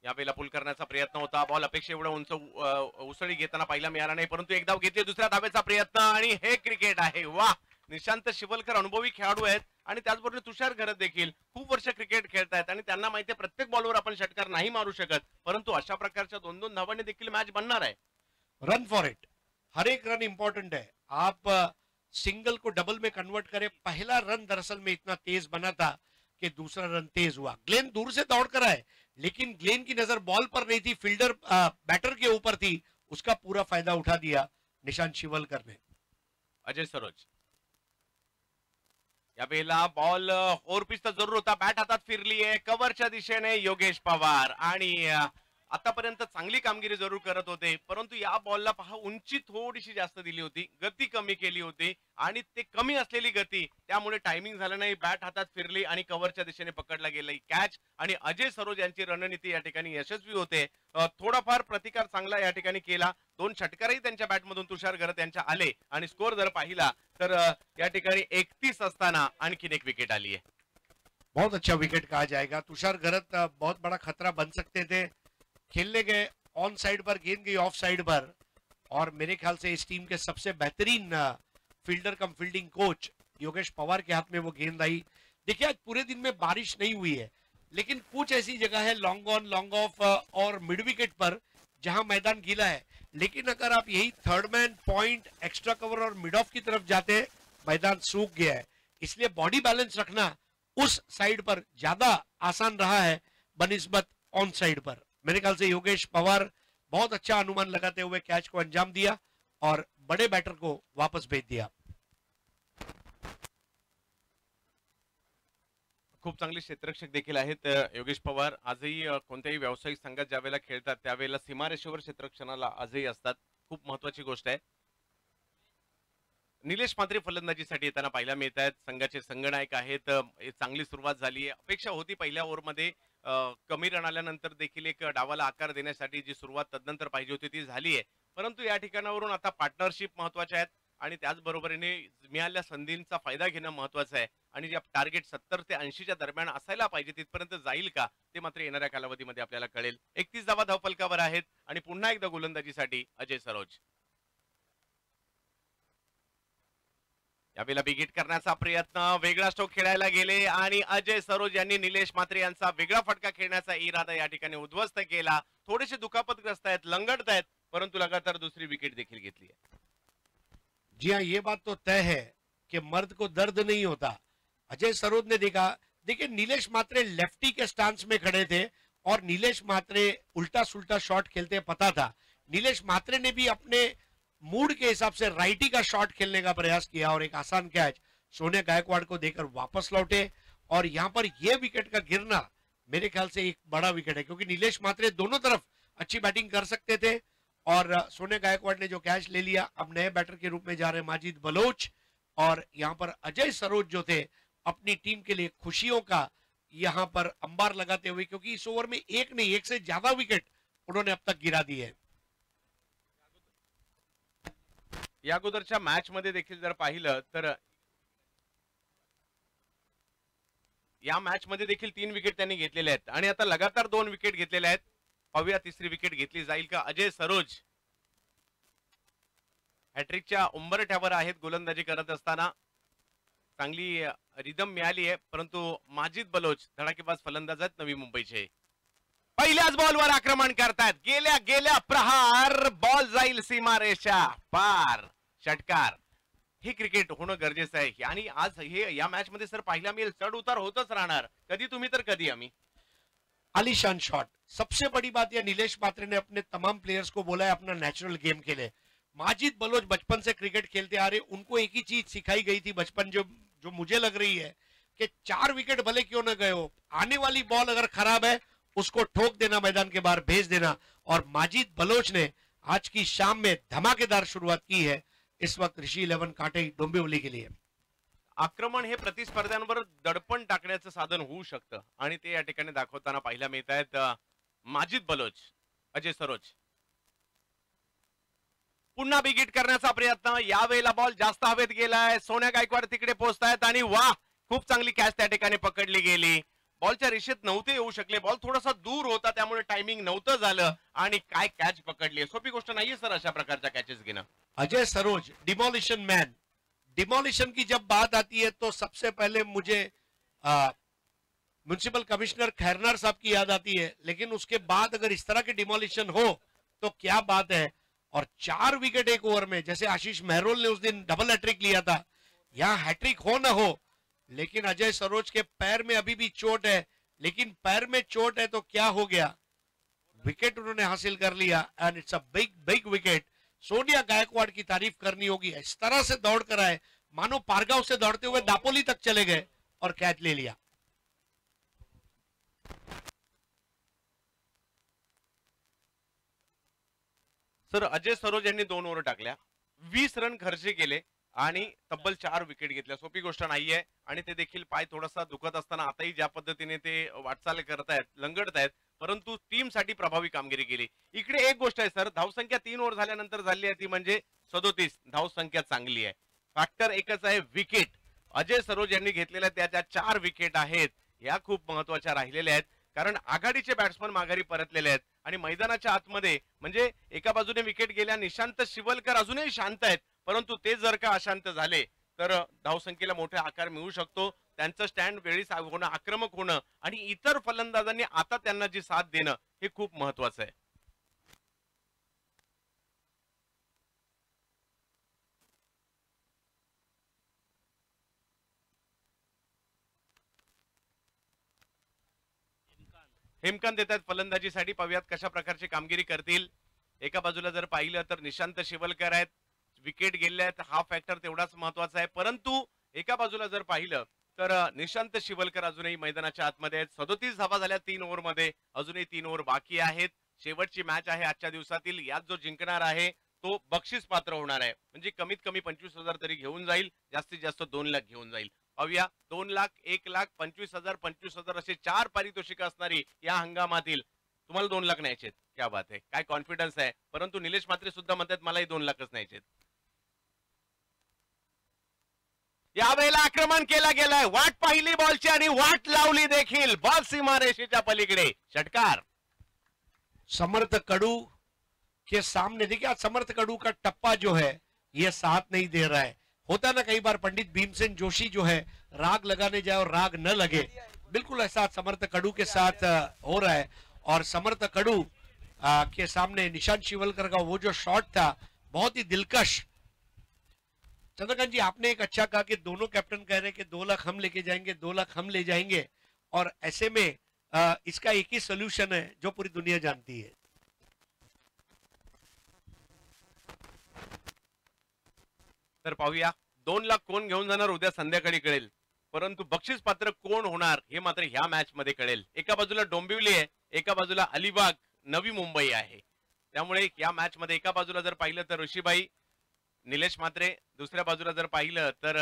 यावेळेला पुल करण्याचा प्रयत्न होता, बॉल अपेक्षा एवढा उंच उसळी घेताना पाहायला मिळाला नाही, परंतु एक धाव घेतली, दुसऱ्या धावेचा प्रयत्न आणि हे क्रिकेट आहे. वा, निशांत शिवलकर अनुभवी खेळाडू आहेत आणि त्याचबरोबर तुषार घरत देखील खूप वर्ष क्रिकेट खेळतायत आणि त्यांना माहिती आहे प्रत्येक बॉलवर आपण षटकार नाही मारू शकत, परंतु अशा प्रकारच्या 2-2 धावांनी देखील मॅच बनणार आहे.
रन फॉर इट, हर एक रन इंपॉर्टेंट है. आप सिंगल को डबल में कन्वर्ट करें. पहला रन दरअसल में इतना तेज बना था कि दूसरा रन तेज हुआ. ग्लेन दूर से दौड़ कर आए, लेकिन ग्लेन की नजर बॉल पर नहीं थी, फील्डर बैटर के ऊपर थी. उसका पूरा फायदा उठा दिया निशांत शिवलकर ने.
अजय सरोज यावेळेला बॉल ओव्हरपिचचा जरूर होता, बॅट हातात फिरली आहे, कव्हरच्या दिशेने योगेश पवार. आणि आतापर्यंत चांगली कामगिरी जरूर करत होते, परंतु या बॉलला पहा उंची थोडीशी जास्त दिली होती, गती कमी केली होती आणि ते कमी असलेली गती त्यामुळे टायमिंग झालं नाही. बॅट हातात फिरली आणि कव्हरच्या दिशेने पकडला गेला कॅच. आणि अजय सरोज यांची रणनीती या ठिकाणी यशस्वी होते. थोडाफार प्रतिकार चांगला या ठिकाणी केला. 2 षटकारही त्यांच्या बॅटमधून तुषार घरत यांच्या आले आणि स्कोर जर पाहिला तर या ठिकाणी 31 असताना आणखीन एक विकेट आली आहे.
बहुत अच्छा विकेट कहा जाएगा. तुषार घरत बहुत बड़ा खतरा बन सकते थे. खेलने गए ऑन साइड पर, गेंद गई ऑफ साइड पर, और मेरे ख्याल से इस टीम के सबसे बेहतरीन फील्डर कम फील्डिंग कोच योगेश पवार के हाथ में वो गेंद आई. देखिए आज पूरे दिन में बारिश नहीं हुई है, लेकिन कुछ ऐसी जगह है लॉन्ग ऑन लॉन्ग ऑफ और मिड विकेट पर जहां मैदान गीला है, लेकिन अगर आप यही third man point, extra cover और मिड ऑफ की तरफ जाते हैं, मैदान सूख गया है. इसलिए बॉडी बैलेंस रखना उस साइड पर ज्यादा आसान रहा है बनिस्बत ऑन साइड पर. मेरे ख्याल से योगेश पवार बहुत अच्छा अनुमान लगाते हुए कैच को अंजाम दिया और बड़े बैटर को वापस भेज दिया.
खूप चांगले क्षेत्ररक्षक देखील आहेत योगेश पवार. आजही कोणत्याही व्यावसायिक संघात ज्यावेळेला खेळतात त्यावेळेला सीमारेषेवर क्षेत्ररक्षणाला आजही असतात. खूप महत्वाची गोष्ट आहे. निलेश म्हात्रे फलंदाजीसाठी येताना पाहायला मिळत आहेत. संघाचे संघनायक आहेत. चांगली सुरुवात झाली आहे. अपेक्षा होती पहिल्या ओव्हरमध्ये कमी रन आल्यानंतर देखील एक डावाला आकार देण्यासाठी जी सुरुवात तदनंतर पाहिजे होती ती झाली आहे. परंतु या ठिकाणावरून आता पार्टनरशिप महत्वाच्या आहेत आणि त्याचबरोबरीने मिळालेल्या संधींचा फायदा घेणं महत्वाचं आहे आणि जे टार्गेट 70 ते 80च्या दरम्यान असायला पाहिजे तिथपर्यंत जाईल का ते मात्र येणाऱ्या कालावधीमध्ये आपल्याला कळेल. 31 धावा धावफलकावर आहेत आणि पुन्हा एकदा गोलंदाजीसाठी अजय सरोज. यावेळेला बिगिट करण्याचा प्रयत्न, वेगळा स्ट्रोक खेळायला गेले आणि अजय सरोज यांनी निलेश म्हात्रे यांचा वेगळा फटका खेळण्याचा इरादा या ठिकाणी उद्ध्वस्त केला. थोडेसे दुखापतग्रस्त आहेत, लंगडत आहेत, परंतु लगातार दुसरी विकेट देखील घेतली आहे.
जी हाँ, ये बात तो तय है कि मर्द को दर्द नहीं होता. अजय सरोज ने देखा, देखिए नीलेश म्हात्रे लेफ्टी के स्टांस में खड़े थे और नीलेश म्हात्रे उल्टा सुल्टा शॉट खेलते पता था. नीलेश म्हात्रे ने भी अपने मूड के हिसाब से राइटी का शॉट खेलने का प्रयास किया और एक आसान कैच सोनिया गायकवाड़ को देकर वापस लौटे. और यहाँ पर यह विकेट का गिरना मेरे ख्याल से एक बड़ा विकेट है, क्योंकि नीलेश म्हात्रे दोनों तरफ अच्छी बैटिंग कर सकते थे और सोनिया गायकवाड़ ने जो कैच ले लिया. अब नए बैटर के रूप में जा रहे माजिद बलोच और यहाँ पर अजय सरोज जो थे अपनी टीम के लिए खुशियों का यहाँ पर अंबार लगाते हुए, क्योंकि इस ओवर में एक नहीं एक से ज्यादा विकेट उन्होंने अब तक गिरा दिए.
या अगोदरच्या मॅच मध्ये देखील जर पाहिलं तर या मॅच मध्ये देखील 3 विकेट त्यांनी घेतलेले आहेत आणि आता लगातार 2 विकेट घेतलेले आहेत. पाहूया तिसरी विकेट घेतली जाईल का. अजय सरोज हॅट्रिकच्या उंबरठ्यावर आहेत गोलंदाजी करत असताना. चांगली रिदम मिळाली आहे, परंतु माजिद बलोच धडाकेबाज फलंदाज आहेत नवी मुंबईचे. पहिल्याच बॉलवर आक्रमण करतात. गेल्या गेल्या प्रहार, बॉल जाईल सीमारेषा पार. षटकार. हे क्रिकेट होणं गरजेचं आहे आणि आज हे या मॅच मध्ये सर पाहिला मिळेल चढ उतार होतच राहणार. कधी तुम्ही तर कधी आम्ही.
आलीशान शॉट. सबसे बड़ी बात यह नीलेश म्हात्रे ने अपने तमाम प्लेयर्स को बोला है अपना नेचुरल गेम खेले. माजिद बलोच बचपन से क्रिकेट खेलते आ रहे, उनको एक ही चीज सिखाई गई थी बचपन, जो मुझे लग रही है कि 4 विकेट भले क्यों न गए हो, आने वाली बॉल अगर खराब है उसको ठोक देना, मैदान के बाहर भेज देना. और माजिद बलोच ने आज की शाम में धमाकेदार शुरुआत की है इस वक्त ऋषि 11 काटे डोंबिवली के लिए.
आक्रमण हे प्रतिस्पर्ध्यांवर दडपण टाकण्याचं साधन होऊ शकतं आणि ते या ठिकाणी दाखवताना पाहायला मिळत आहेत माजिद बलोच, अजय सरोज. पुन्हा बिगिट करण्याचा प्रयत्न. यावेळेला बॉल जास्त हवेत गेलाय. सोनिया गायकवाड तिकडे पोहोचतायत आणि वाह, खूप चांगली कॅच त्या ठिकाणी पकडली गेली. बॉलच्या रेषेत नव्हते येऊ शकले, बॉल थोडासा दूर होता त्यामुळे टायमिंग नव्हतं झालं आणि काय कॅच पकडली. सोपी गोष्ट नाहीये सर अशा प्रकारच्या कॅचेस घेणं.
Ajay Saroj demolition man. Demolition की जब बात आती है तो सबसे पहले मुझे म्युनिसिपल कमिश्नर खैरनार साहब की याद आती है, लेकिन उसके बाद अगर इस तरह के डिमोलिशन हो तो क्या बात है. और 4 विकेट एक ओवर में, जैसे आशीष मेहरोल ने उस दिन डबल हैट्रिक लिया था, यहाँ हैट्रिक हो ना हो, लेकिन अजय सरोज के पैर में अभी भी चोट है. लेकिन पैर में चोट है तो क्या हो गया, विकेट उन्होंने हासिल कर लिया and it's a big big wicket. Sonia Gaikwad की तारीफ करनी होगी, इस तरह से दौड़ कर आए मानो पारगांव से दौड़ते हुए दापोली तक चले गए और कैच ले लिया.
सर अजय सरोज यांनी 2 ओव्हर टाकल्या, 20 रन खर्च केले आणि तब्बल 4 विकेट घेतल्या. सोपी गोष्ट नाहीये आणि ते देखील पाय थोडासा दुखत असताना आताही ज्या पद्धतीने ते वाटचाल करतायत, लंगडतायत, परंतु टीम साठी प्रभावी कामगिरी केली. इकडे एक गोष्ट आहे सर, धावसंख्या 3 ओव्हर झाल्यानंतर झाली आहे ती म्हणजे 37. धावसंख्या चांगली आहे. फॅक्टर एकच आहे विकेट. अजय सरोज यांनी घेतलेल्या त्याच्या 4 विकेट आहेत, या खूप महत्वाच्या राहिलेल्या आहेत, कारण आघाडीचे बॅट्समन माघारी परतलेले आहेत आणि मैदानाच्या आतमध्ये म्हणजे एका बाजूने विकेट गेल्या निशांत शिवलकर अजूनही शांत आहेत, परंतु ते जर का अशांत झाले तर धावसंख्येला मोठा आकार मिळू शकतो. त्यांचं स्टँड वेळी होणं, आक्रमक होणं आणि इतर फलंदाजांनी आता त्यांना जी साथ देणं हे खूप महत्वाचं आहे. हेमकांत देतात फलंदाजीसाठी. पाहूयात कशा प्रकारची कामगिरी करतील. एका बाजूला जर पाहिलं तर निशांत शिवलकर आहेत, विकेट गेले आहेत, हा फॅक्टर तेवढाच महत्वाचा आहे. परंतु एका बाजूला जर पाहिलं तर निशांत शिवलकर अजूनही मैदानाच्या आतमध्ये आहेत. 37 धावा झाल्या 3 ओव्हरमध्ये, अजूनही 3 ओव्हर बाकी आहेत. शेवटची मॅच आहे आजच्या दिवसातील. यात जो जिंकणार आहे तो बक्षीस पात्र होणार आहे. म्हणजे कमीत कमी 25,000 तरी घेऊन जाईल, जास्तीत जास्त 2 लाख घेऊन जाईल. पाहूया 2 लाख, 1 लाख, 25,000, 25,000 असे 4 पारितोषिक असणारी या हंगामातील तुम्हाला 2 लाख न्यायचे. क्या बात आहे, काय कॉन्फिडन्स आहे. परंतु निलेश म्हात्रे सुद्धा म्हणतात मलाही 2 लाखच न्यायचे. यावेळेला आक्रमण केला गेलाय, वाट पाहिली बॉलची आणि वाट लावली देखील. बॉल सीमारेषेच्या पलीकडे, षटकार.
समर्थ कड़ू के सामने देखिए, आज समर्थ कड़ू का टप्पा जो है ये साथ नहीं दे रहा है. होता ना कई बार पंडित भीमसेन जोशी जो है राग लगाने जाए और राग न लगे, बिल्कुल ऐसा समर्थ कड़ू के साथ हो रहा है. और समर्थ कड़ू के सामने निशांत शिवलकर का वो जो शॉट था बहुत ही दिलकश. चंद्रकांत जी, आपने एक अच्छा कहा कि दोनों कैप्टन कह रहे हैं कि 2 लाख हम लेके जाएंगे, 2 लाख हम ले जाएंगे. और ऐसे में इसका एक ही सोल्यूशन है जो पूरी दुनिया जानती है.
तर पाहूया 2 लाख कोण घेऊन जाणार उद्या संध्याकाळी कळेल. परंतु बक्षीस पात्र कोण होणार हे मात्र ह्या मॅच मध्ये कळेल. एका बाजूला डोंबिवली आहे, एका बाजूला अलिबाग नवी मुंबई आहे. त्यामुळे या मॅच मध्ये एका बाजूला जर पाहिलं तर ऋषीबाई, निलेश म्हात्रे, दुसऱ्या बाजूला जर पाहिलं तर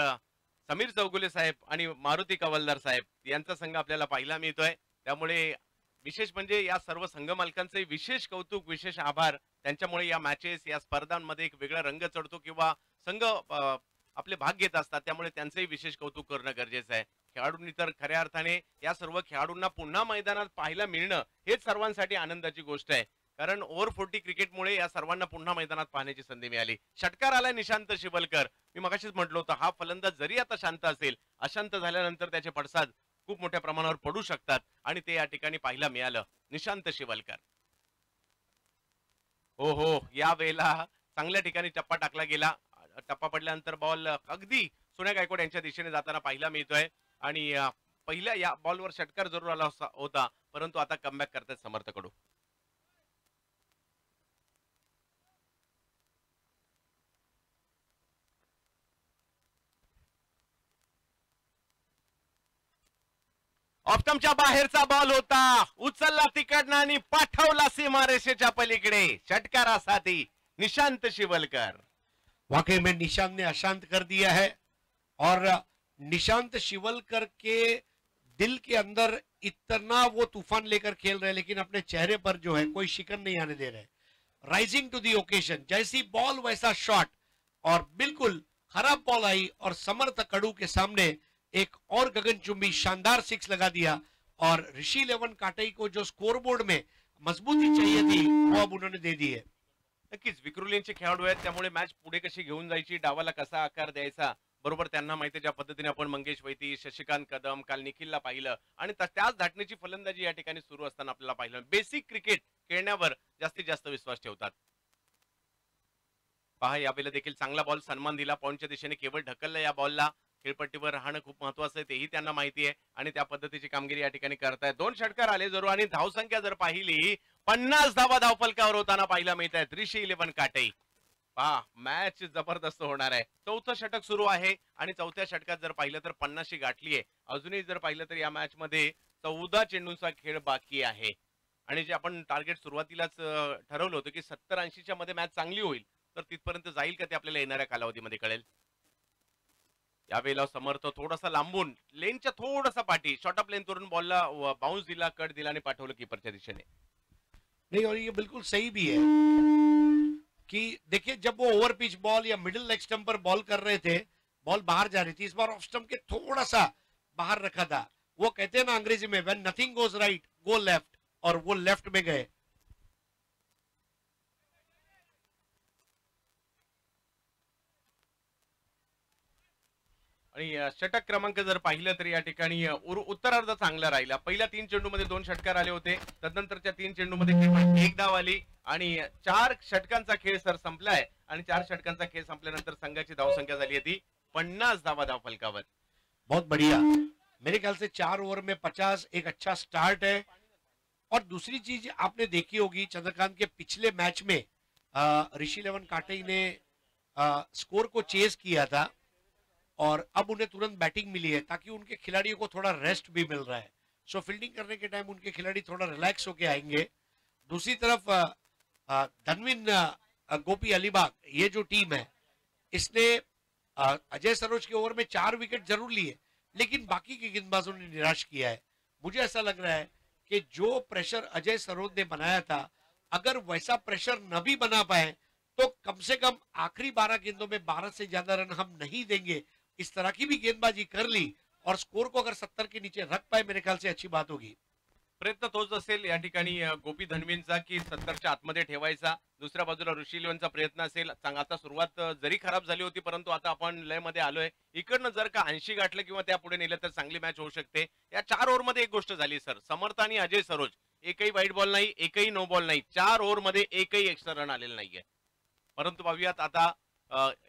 समीर चौगुले साहेब आणि मारुती कवलदार साहेब यांचा संघ आपल्याला पाहायला मिळतोय. त्यामुळे विशेष म्हणजे या सर्व संघ मालकांचे विशेष कौतुक, विशेष आभार. त्यांच्यामुळे या मॅचेस, या स्पर्धांमध्ये एक वेगळा रंग चढतो किंवा संघ आपले भाग घेत असतात. त्यामुळे त्यांचंही विशेष कौतुक करणं गरजेचं आहे. खेळाडूंनी तर खऱ्या अर्थाने या सर्व खेळाडूंना पुन्हा मैदानात पाहायला मिळणं हेच सर्वांसाठी आनंदाची गोष्ट आहे. कारण ओव्हर 40 क्रिकेटमुळे या सर्वांना पुन्हा मैदानात पाहण्याची संधी मिळाली. षटकार आलाय निशांत शिवलकर. मी मगाशीच म्हटलं होतं, हा फलंदाज जरी आता शांत असेल, अशांत झाल्यानंतर त्याचे पडसाद खूप मोठ्या प्रमाणावर पडू शकतात आणि ते या ठिकाणी पाहायला मिळालं. निशांत शिवलकर, हो हो, या वेळेला चांगल्या ठिकाणी टप्पा टाकला गेला. टप्पा पडल्यानंतर बॉल अगदी सोन्या गायकवाड यांच्या दिशेने जाताना पाहायला मिळतोय. आणि पहिल्या या बॉलवर षटकार जरूर आला होता, परंतु आता कमबॅक करतात समर्थ कडू. ऑप्टमच्या बाहेरचा बॉल होता, उचलला तिकडनं आणि पाठवला सीमारेषेच्या पलीकडे. षटकारासाठी निशांत शिवलकर.
वाकई में निशांत ने अशांत कर दिया है. और निशांत शिवलकर के दिल के अंदर इतना वो तूफान लेकर खेल रहे हैं, लेकिन अपने चेहरे पर जो है कोई शिकन नहीं आने दे रहे. राइजिंग टू दी ओकेजन, जैसी बॉल वैसा शॉट. और बिल्कुल खराब बॉल आई और समर्थ कड़ू के सामने एक और गगनचुंबी शानदार 6 लगा दिया. और ऋषि लेवन काटई को जो स्कोरबोर्ड में मजबूती चाहिए थी वो अब उन्होंने दे दी है.
नक्कीच विक्रुलींचे खेळाडू आहेत, त्यामुळे मॅच पुढे कशी घेऊन जायची, डावाला कसा आकार द्यायचा, बरोबर त्यांना माहिती. ज्या पद्धतीने आपण मंगेश वैती, शशिकांत कदम, काल निखिलला पाहिलं आणि त्याच धाटणीची फलंदाजी या ठिकाणी सुरू असताना आपल्याला पाहिलं. बेसिक क्रिकेट खेळण्यावर जास्तीत जास्त विश्वास ठेवतात. पहा यावेळेला देखील चांगला बॉल, सन्मान दिला, पॉईंटच्या दिशेने केवळ ढकललं. या बॉलला खेळपट्टीवर राहणं खूप महत्वाचं आहे, तेही त्यांना माहिती आहे आणि त्या पद्धतीची कामगिरी या ठिकाणी करतायत. 2 षटकार आले जरूर आणि धावसंख्या जर पाहिली 50 धावा धावफलकावर होताना पाहायला मिळत आहेत. ऋषी 11 काटई. पहा मॅच जबरदस्त होणार आहे. 4थं षटक सुरू आहे आणि 4थ्या षटकात जर पाहिलं तर 50 गाठली आहे. अजूनही जर पाहिलं तर या मॅच मध्ये 14 चेंडूंचा खेळ बाकी आहे. आणि जे आपण टार्गेट सुरुवातीलाच ठरवलं होतं की 70-80च्या मध्ये मॅच चांगली होईल, तर तिथपर्यंत जाईल का ते आपल्याला येणाऱ्या कालावधीमध्ये कळेल. यावेळेला समर्थ थोडासा लांबून लेनच्या थोडासा पाठी शॉर्ट ऑफ लेन तोडून बॉलला बाउन्स दिला, कट दिला आणि पाठवलं कीपरच्या दिशेने.
नहीं, और ये बिल्कुल सही भी है कि देखिए जब वो ओवर पिच बॉल या मिडिल लेग स्टंप पर बॉल कर रहे थे, बॉल बाहर जा रही थी. इस बार ऑफ स्टंप के थोड़ा सा बाहर रखा था. वो कहते हैं ना अंग्रेजी में, when nothing goes right go left, और वो लेफ्ट में गए.
आणि षटक क्रमांक जर पाहिलं तर या ठिकाणी उत्तरार्ध चांगला राहिला. पहिल्या 3 चेंडूमध्ये 2 षटकार आले होते, तदनंतरच्या 3 चेंडूमध्ये केवळ 1 धाव आली आणि 4 षटकांचा खेळ सर संपलाय. आणि 4 षटकांचा खेळ संपल्यानंतर संघाची धावसंख्या झाली होती 50 धावा धावफलकावर.
बहुत बढ़िया. मेरे ख्याल से 4 ओवर में 50 एक अच्छा स्टार्ट है. और दूसरी चीज आपने देखी होगी चंद्रकांत के पिछले मैच में ऋषि 11 काटई ने स्कोर को चेस किया था और अब उन्हें तुरंत बैटिंग मिली है ताकि उनके खिलाड़ियों को थोड़ा रेस्ट भी मिल रहा है. सो फील्डिंग करने के टाइम उनके खिलाड़ी थोड़ा रिलैक्स होके आएंगे. दूसरी तरफ धनविन गोपी अलीबाग, ये जो टीम है इसने अजय सरोज के ओवर में 4 विकेट जरूर लिए, लेकिन बाकी के गेंदबाजों ने निराश किया है। मुझे ऐसा लग रहा है कि जो प्रेशर अजय सरोज ने बनाया था, अगर वैसा प्रेशर न भी बना पाए तो कम से कम आखिरी 12 गेंदों में 12 से ज्यादा रन हम नहीं देंगे, इस तरह की भी गेंदबाजी कर ली और स्कोर को अगर 70 के नीचे रख पाए, मेरे ख्याल से अच्छी बात होगी।
प्रयत्न तोच असेल या ठिकाणी गोपी धनवींचा की 70च्या आतमध्ये ठेवायचा. दुसऱ्या बाजूला ऋषी लेवनचा प्रयत्न असेल. आता सुरुवात जरी खराब झाली होती, परंतु आता आपण लय मध्ये आलोय. इकडनं जर का 80 गाठलं किंवा त्या पुढे नेलं तर चांगली मॅच होऊ शकते. या 4 ओव्हर मध्ये एक गोष्ट झाली सर, समर्थ आणि अजय सरोज एकही वाईट बॉल नाही, एकही नो बॉल नाही. 4 ओव्हर मध्ये एकही एक्स्ट्रा रन आलेला नाहीये. परंतु पाहूयात आता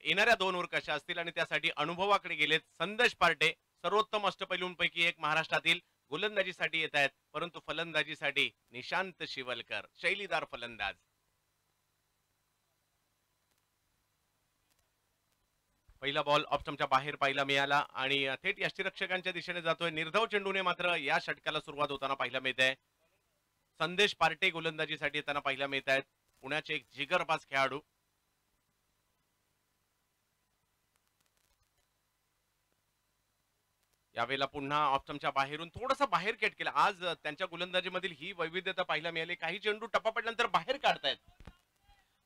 येणाऱ्या 2 ओव्हर कशा असतील आणि त्यासाठी अनुभवाकडे गेलेत संदेश पार्टे. सर्वोत्तम अष्टपैलूंपैकी एक महाराष्ट्रातील गोलंदाजीसाठी येत आहेत, परंतु फलंदाजीसाठी निशांत शिवलकर, शैलीदार फलंदाज. पहिला बॉल ऑप्शनच्या बाहेर पाहायला मिळाला आणि थेट यष्टीरक्षकांच्या दिशेने जातोय. निर्धाव चेंडूने मात्र या षटकाला सुरुवात होताना पाहायला मिळत आहे. संदेश पार्टे गोलंदाजीसाठी येताना पाहायला मिळत आहेत. पुण्याचे एक जिगरबाज खेळाडू. यावेळेला पुन्हा ऑप्शनच्या बाहेरून थोडासा बाहेर केट केला. आज त्यांच्या गोलंदाजीमधील ही वैविध्यता पाहायला मिळाली. काही चेंडू टप्पा पडल्यानंतर बाहेर काढतायत.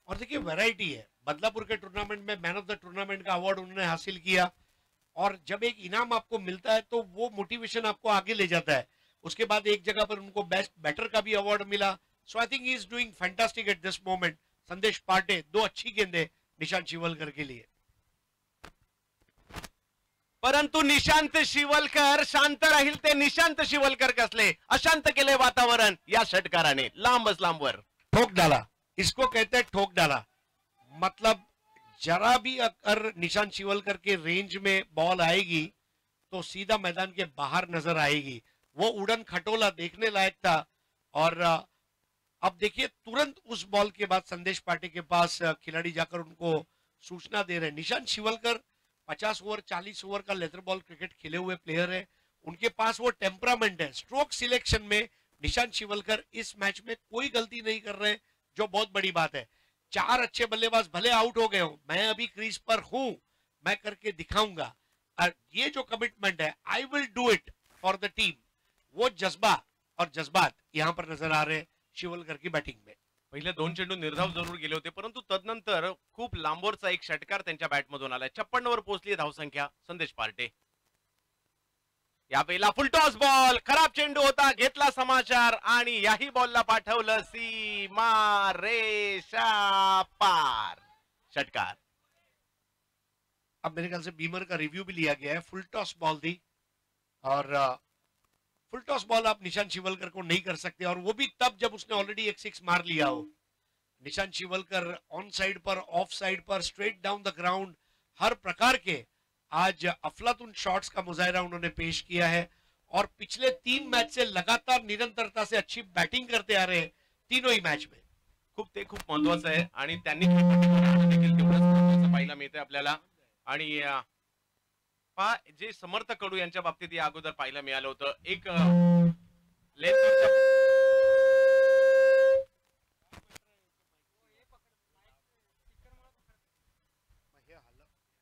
और देखिए वैरायटी है, बदलापुर के टूर्नामेंट में मैन ऑफ द टूर्नामेंट का अवार्ड उन्होंने हासिल किया, और जब एक इनाम आपको मिलता है तो वो मोटिवेशन आपको आगे ले जाता है. उसके बाद एक जगह पर उनको बेस्ट बैटर का भी अवार्ड मिला. So I think he is doing fantastic at this moment. Sandesh Parte, 2 अच्छी गेंदें निशांत शिवलकर के लिए.
परंतु निशांत शिवलकर शांत राहील ते निशांत शिवलकर कसले अशांत केले वातावरण या षटकाराने. लांबच लांबवर
ठोक डाला, इसको कहते हैं ठोक डाला. मतलब जरा भी अगर निशांत शिवलकर के रेंज में बॉल आएगी तो सीधा मैदान के बाहर नजर आएगी. वो उड़न खटोला देखने लायक था. और अब देखिए तुरंत उस बॉल के बाद संदेश पार्टे के पास खिलाड़ी जाकर उनको सूचना दे रहे हैं. निशांत शिवलकर 50 ओवर 40 ओवर का लेदर बॉल क्रिकेट खेले हुए प्लेयर है. उनके पास वो टेम्परामेंट है. स्ट्रोक सिलेक्शन में निशांत शिवलकर इस मैच में कोई गलती नहीं कर रहे, जो बहुत बड़ी बात है. 4 अच्छे बल्लेबाज भले आउट हो गए हो, मैं अभी क्रीज पर हूं, मैं करके दिखाऊंगा. और ये जो कमिटमेंट है, I will do it for the team, वो जज्बा और जज्बात यहां पर नजर आ रहे हैं शिवलकर की बैटिंग में.
पहिले 2 चेंडू निर्धाव जरूर गेले होते, परंतु तदनंतर खूप लांबवरचा एक षटकार त्यांच्या बॅटमधून आलाय. 56 वर पोहोचली धावसंख्या संदेश पार्टे. यावेळेला फुलटॉस बॉल, खराब चेंडू होता, घेतला समाचार आणि याही बॉलला पाठवलं सीमा रेषा पार. षटकार.
अब मेरे ख्याल से बीमर का रिव्यू भी लिया गया है. फुल टॉस बॉल थी, और फुल टॉस बॉल आप निशांत शिवलकर को नहीं कर सकते, और वो भी तब जब उसने ऑलरेडी एक 6 मार लिया हो. निशांत शिवलकर ऑन साइड पर, ऑफ साइड पर, स्ट्रेट डाउन द ग्राउंड, हर प्रकार के आज अफलातून शॉट्स का मुजाहिरा उन्होंने पेश किया है. और पिछले 3 मैच से लगातार निरंतरता से अच्छी बैटिंग करते आ रहे हैं तीनों ही मैच में.
खूप महत्वाचं आहे आणि त्यांनी देखील तेवढंच महत्वाचं पाहायला मिळतंय आपल्याला. आणि पहा, जे समर्थ कडू यांच्या बाबतीत या अगोदर पाहायला मिळालं होतं, एक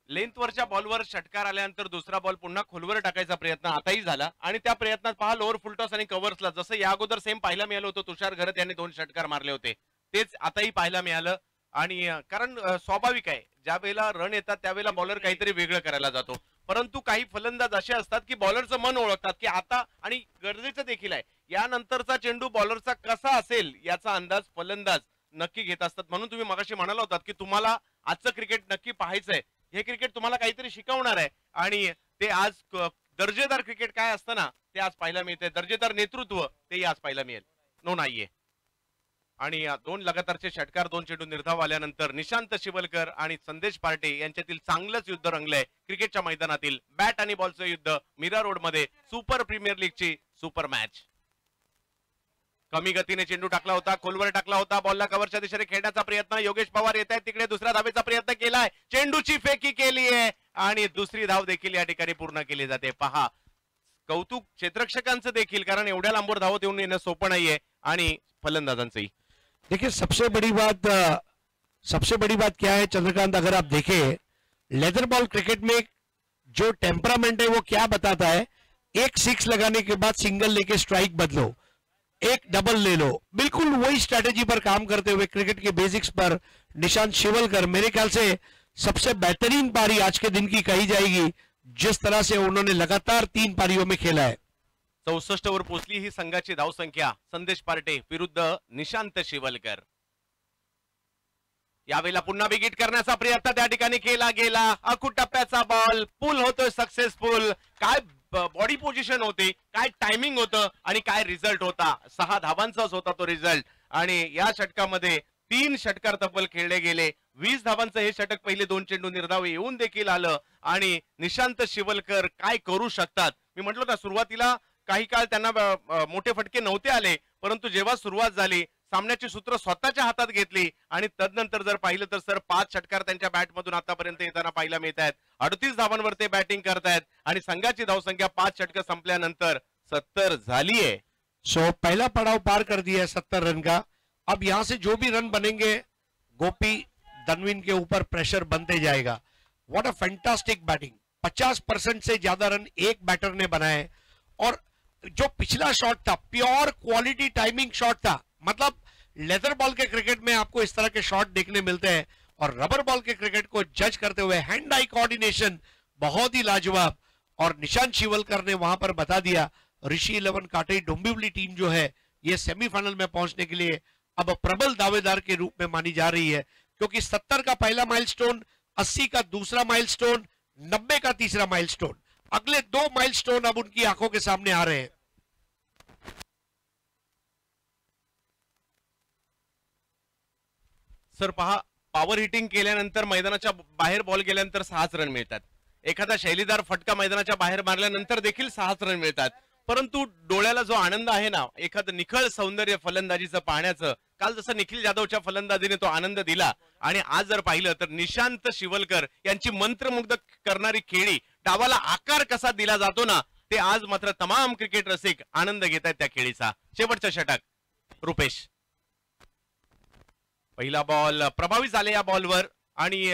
लेंथवरच्या बॉलवर षटकार आल्यानंतर दुसरा बॉल पुन्हा खोलवर टाकायचा प्रयत्न आताही झाला, आणि त्या प्रयत्नात पहा लोअर फुलटॉस आणि कव्हर्सला जसं या अगोदर सेम पाहायला मिळालं होतं. तुषार घरत यांनी 2 षटकार मारले होते, तेच आताही पाहायला मिळालं. आणि कारण स्वाभाविक आहे, ज्या वेळेला रन येतात त्यावेळेला बॉलर काहीतरी वेगळं करायला जातो, परंतु काही फलंदाज असे असतात की बॉलरचं मन ओळखतात की आता, आणि गरजेचं देखील आहे, यानंतरचा चेंडू बॉलरचा कसा असेल याचा अंदाज फलंदाज नक्की घेत असतात. म्हणून तुम्ही मगाशी म्हणाला होतात की तुम्हाला आजचं क्रिकेट नक्की पाहायचंय, हे क्रिकेट तुम्हाला काहीतरी शिकवणार आहे, आणि ते आज दर्जेदार क्रिकेट काय असतं ना, ते आज पाहायला मिळते. दर्जेदार नेतृत्व तेही आज पाहायला मिळेल. नो नाहीये. आणि 2 लगातारचे षटकार, 2 चेंडू निर्धाव आल्यानंतर निशांत शिवलकर आणि संदेश पार्टे यांच्यातील चांगलंच युद्ध रंगलंय क्रिकेटच्या मैदानातील. बॅट आणि बॉलचं युद्ध मीरा रोड मध्ये सुपर प्रीमियर लीगची सुपर मॅच. कमी गतीने चेंडू टाकला होता, खोलवर टाकला होता, बॉलला कव्हरच्या दिशेने खेळण्याचा प्रयत्न. योगेश पवार येत आहेत तिकडे, दुसऱ्या धावेचा प्रयत्न केलाय, चेंडूची फेकी केली आहे आणि दुसरी धाव देखील या ठिकाणी पूर्ण केली जाते. पहा, कौतुक क्षेत्ररक्षकांचं देखील, कारण एवढ्या लांबवर धावत येऊन येणं सोपं नाहीये, आणि फलंदाजांचंही.
देखिए सबसे बड़ी बात सबसे बड़ी बात क्या है चंद्रकांत, अगर आप देखें लेदर बॉल क्रिकेट में जो टेम्परामेंट है वो क्या बताता है, एक सिक्स लगाने के बाद सिंगल लेके स्ट्राइक बदलो, एक डबल ले लो, बिल्कुल वही स्ट्रेटेजी पर काम करते हुए क्रिकेट के बेसिक्स पर निशांत शिवलकर मेरे ख्याल से सबसे बेहतरीन पारी आज के दिन की कही जाएगी, जिस तरह से उन्होंने लगातार 3 पारियों में खेला है।
64 वर पोहोचली ही संघाची धावसंख्या संदेश पार्टे विरुद्ध निशांत शिवलकर. यावेळेला पुन्हा विकेट करण्याचा प्रयत्न त्या ठिकाणी केला गेला. अखूट टप्प्याचा बॉल पूल होतोय सक्सेसफुल. काय बॉडी पोझिशन होती, काय टायमिंग होतं आणि काय रिझल्ट होता. 6 धावांचाच होता तो रिझल्ट. आणि या षटकामध्ये 3 षटकार तब्बल खेळले गेले. 20 धावांचं हे षटक पहिले 2 चेंडू निर्धाव येऊन देखील आलं. आणि निशांत शिवलकर काय करू शकतात. मी म्हटलो ना सुरुवातीला काही काळ त्यांना मोठे फटके नव्हते आले, परंतु जेव्हा सुरुवात झाली सामन्याची सूत्र स्वतःच्या हातात घेतली आणि तदनंतर जर पाहिलं तर सर 5 षटकार त्यांच्या बॅटमधून आतापर्यंत येताना पाहायला मिळत आहेत. 38 धावांवर ते बॅटिंग करतायत आणि संघाची धावसंख्या 5 षटक संपल्यानंतर 70 झाली है.
सो पहला पड़ाव पार कर दिया है 70 रन का. अब यहां से जो भी रन बनेंगे गोपी धनविन के ऊपर प्रेशर बनते जाएगा. What a fantastic batting. 50% से ज्यादा रन एक बैटर ने बनाए और जो पिछला शॉट था प्योर क्वालिटी टाइमिंग शॉट था. मतलब लेदर बॉल के क्रिकेट में आपको इस तरह के शॉट देखने मिलते हैं और रबर बॉल के क्रिकेट को जज करते हुए हैंड आई कोऑर्डिनेशन बहुत ही लाजवाब. और निशांत शिवलकर ने वहां पर बता दिया ऋषि 11 काटेई डोंबिवली टीम जो है ये सेमीफाइनल में पहुंचने के लिए अब प्रबल दावेदार के रूप में मानी जा रही है, क्योंकि 70 का पहला माइलस्टोन, 80 का दूसरा माइलस्टोन, 90 का तीसरा माइलस्टोन, अगले 2 माइलस्टोन अब उनकी आंखों के सामने आ रहे हैं.
सर पहा, पॉवर हिटिंग केल्यानंतर मैदानाच्या बाहेर बॉल गेल्यानंतर 6 रन मिळतात. एखादा शैलीदार फटका मैदानाच्या बाहेर मारल्यानंतर देखील 6 रन मिळतात. परंतु डोळ्याला जो आनंद आहे ना, एखादं निखळ सौंदर्य फलंदाजीचं पाहण्याचं, काल जसं निखिल जाधवच्या फलंदाजीने तो आनंद दिला आणि आज जर पाहिलं तर निशांत शिवलकर यांची मंत्रमुग्ध करणारी खेळी, डावाला आकार कसा दिला जातो ना, ते आज मात्र तमाम क्रिकेट रसिक आनंद घेत आहेत त्या खेळीचा. शेवटचं षटक रुपेश. पहिला बॉल प्रभावी झाले या बॉलवर आणि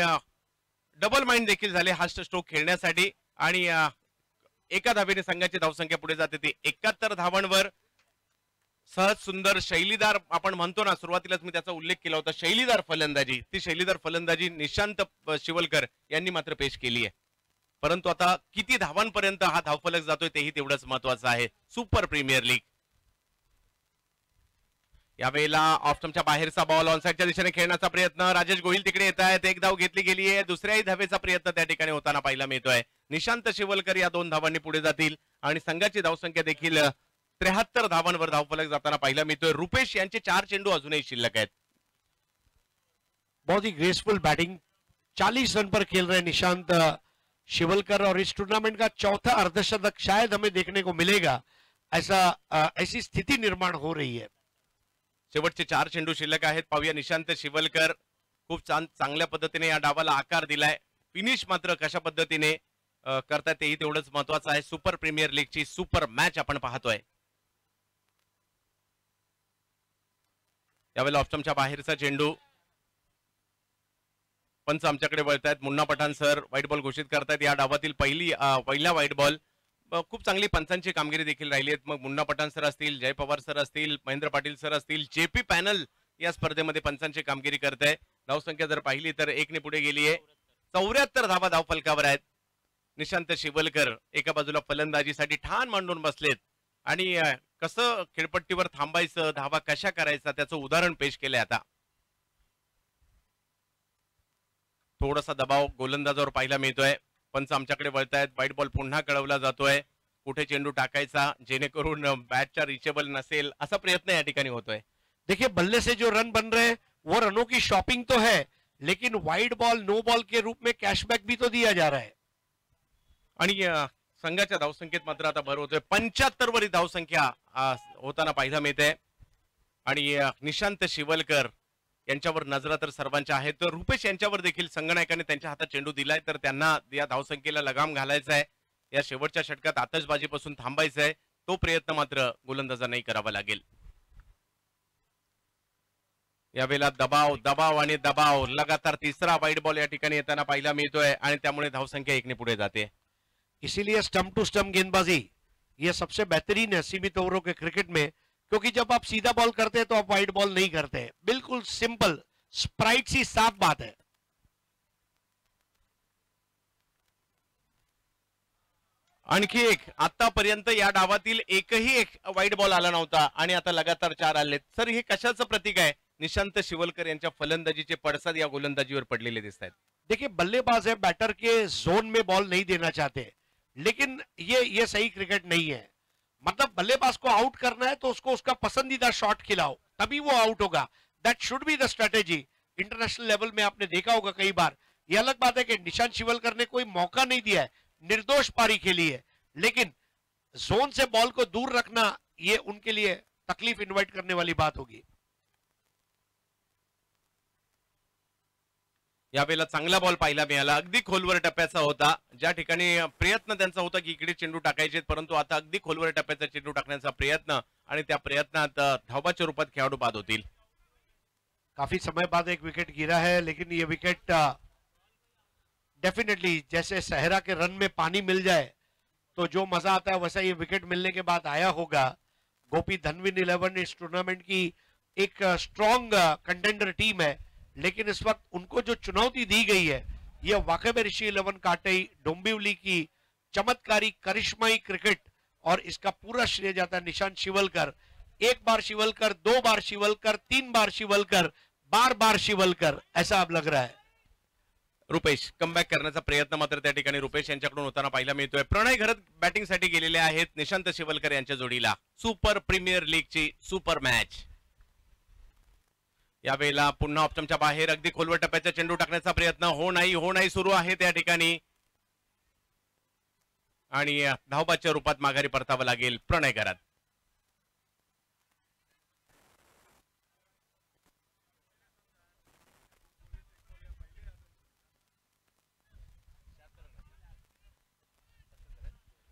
डबल माइंड देखील झाले हा स्ट्रोक खेळण्यासाठी आणि एका धावेने संघाची धावसंख्या पुढे जाते ती 71 धावांवर. सहज सुंदर शैलीदार आपण म्हणतो ना, सुरुवातीलाच मी त्याचा उल्लेख केला होता, शैलीदार फलंदाजी, ती शैलीदार फलंदाजी निशांत शिवलकर यांनी मात्र पेश केली आहे. परंतु आता किती धावांपर्यंत हा धावफलक जातोय तेही तेवढंच महत्वाचं आहे. Super premier league. यावेळेला ऑफस्टंपच्या बाहेरचा बॉल ऑनसाइडच्या दिशेने खेळण्याचा प्रयत्न. राजेश गोहिल तिकडे येत आहेत. एक धाव घेतली गेली आहे. दुसऱ्याही धावेचा प्रयत्न त्या ठिकाणी होताना पाहायला मिळतोय. निशांत शिवलकर या 2 धावांनी पुढे जातील आणि संघाची धावसंख्या देखील 73 धावांवर धावफलक जाताना पाहायला मिळतोय. रुपेश यांचे 4 चेंडू अजूनही शिल्लक आहेत.
बहुत ही ग्रेसफुल बैटिंग. 40 रन पर खेल रहे निशांत शिवलकर और इस टूर्नामेंट का चौथा अर्धशतक शायद हमें देखने को मिलेगा. ऐसी स्थिति निर्माण हो रही है.
शेवटचे 4 चेंडू शिल्लक आहेत. पाहूया निशांत शिवलकर खूप चांगल्या पद्धतीने या डावाला आकार दिलाय. फिनिश मात्र कशा पद्धतीने करतात तेही तेवढंच महत्वाचं आहे. सुपर प्रीमियर लीगची सुपर मॅच आपण पाहतोय. यावेळेला ऑफस्टंपच्या बाहेरचा चेंडू. पंच आमच्याकडे वळतायत. Munna Pathan sir white ball घोषित करतायत. या डावातील पहिला व्हाईट बॉल. खूप चांगली पंचांची कामगिरी देखील राहिली आहे. मग मुन्ना पठाण सर असतील, जय पवार सर असतील, महेंद्र पाटील सर असतील, जेपी पॅनल या स्पर्धेमध्ये पंचांची कामगिरी करत आहे. धावसंख्या जर पाहिली तर 1 ने पुढे गेली आहे. 74 धावा धावफलकावर आहेत. निशांत शिवलकर एका बाजूला फलंदाजीसाठी ठाण मांडून बसलेत आणि कसं खेळपट्टीवर थांबायचं, धावा कशा करायचा त्याचं उदाहरण पेश केलंय. आता थोडासा दबाव गोलंदाजावर पाहायला मिळतोय. पंच आमच्याकडे वळतायत. व्हाईट बॉल पुन्हा कळवला जातोय. कुठे चेंडू टाकायचा जेणेकरून बॅटच्या रिचेबल नसेल असा प्रयत्न या ठिकाणी होतोय.
देखिए बल्ले से जो रन बन रहे हैं वो रनों की शॉपिंग तो है, लेकिन वाइड बॉल नो बॉल के रूप में कैशबैक भी तो दिया जा रहा है.
आणि संघाच्या धावसंख्येत मात्र आता भर होतोय. 75 वरी धावसंख्या होताना पाहायला मिळते आणि निशांत शिवलकर यांच्यावर नजरा तर सर्वांच्या आहेत. तर रुपेश यांच्यावर देखील संघनायकाने त्यांच्या हातात चेंडू दिलाय, तर त्यांना या धावसंख्येला लगाम घालायचा आहे. या शेवटच्या षटकात आतषबाजीपासून थांबायचं आहे. तो प्रयत्न मात्र गोलंदाजांनाही करावा लागेल. यावेळेला दबाव दबाव आणि दबाव, लगातार तिसरा वाईट बॉल या ठिकाणी येताना पाहायला मिळतोय आणि त्यामुळे धावसंख्या 1 ने पुढे जाते.
इसीलिए स्टंप टू स्टंप गेंदबाजी ये सबसे बेहतरीन है सीमित ओवरों के क्रिकेट में, क्योंकि जब आप सीधा बॉल करते हैं तो आप वाइड बॉल नहीं करते हैं. बिल्कुल सिंपल स्प्राइट सी साफ बात है.
आणखी एक, आतापर्यंत या डावातील एकही एक वाईट बॉल आला नव्हता आणि आता लगातार 4 आले. सर, हे कशाचं प्रतीक आहे? निशांत शिवलकर यांच्या फलंदाजीचे पडसाद या गोलंदाजीवर पडलेले दिसत आहेत.
देखिए बल्लेबाज है, बैटर के जोन में बॉल नहीं देना चाहते, लेकिन ये सही क्रिकेट नहीं है. मतलब बल्लेबाज को आउट करना है तो उसको उसका पसंदीदा शॉट खिलाओ, तभी वो आउट होगा. That should be the strategy. International level में आपने देखा होगा कई बार. ये अलग बात है कि निशांत शिवलकर ने कोई मौका नहीं दिया है, निर्दोष पारी खेली है, लेकिन जोन से बॉल को दूर रखना ये उनके लिए तकलीफ इन्वाइट करने वाली बात होगी.
यावेळेला चांगला बॉल पाहायला मिळाला, अगदी खोलवर टप्प्याचा होता. ज्या ठिकाणी प्रयत्न त्यांचा होता की इकडे चेंडू टाकायचे, परंतु आता अगदी खोलवर टप्प्याचा चेंडू टाकण्याचा प्रयत्न आणि त्या प्रयत्नात धावाच्या रूपात खेळाडू बाद होतील.
काफी समय बाद एक विकेट गिरा है, लेकिन ये विकेट डेफिनेटली जैसे सहरा के रन में पानी मिल जाए तो जो मजा आता है वैसा ये विकेट मिलने के बाद आया होगा. गोपी धनविन 11 इस टूर्नामेंट की एक स्ट्रॉन्ग कंटेंडर टीम है, लेकिन इस वक्त उनको जो चुनौती दी गई है यह वाकई में ऋषि 11 काटई डोंबिवली की चमत्कारी करिश्माई क्रिकेट, और इसका पूरा श्रेय जाता है निशांत शिवलकर. एक बार शिवलकर, 2 बार शिवलकर, 3 बार शिवलकर, बार बार शिवलकर, ऐसा अब लग रहा है.
रुपेश कमबॅक करण्याचा प्रयत्न मात्र त्या ठिकाणी रुपेश यांच्याकडून होताना पाहायला मिळतोय. प्रणय घरत बॅटिंगसाठी गेलेले आहेत निशांत शिवलकर यांच्या जोडीला. सुपर प्रीमियर लीगची सुपर मॅच. यावेळेला पुन्हा ऑप्शनच्या बाहेर अगदी खोलवर टप्प्याचा चेंडू टाकण्याचा प्रयत्न हो नाही सुरू आहे त्या ठिकाणी, आणि धावबाच्या रूपात माघारी परतावं लागेल प्रणय घरात.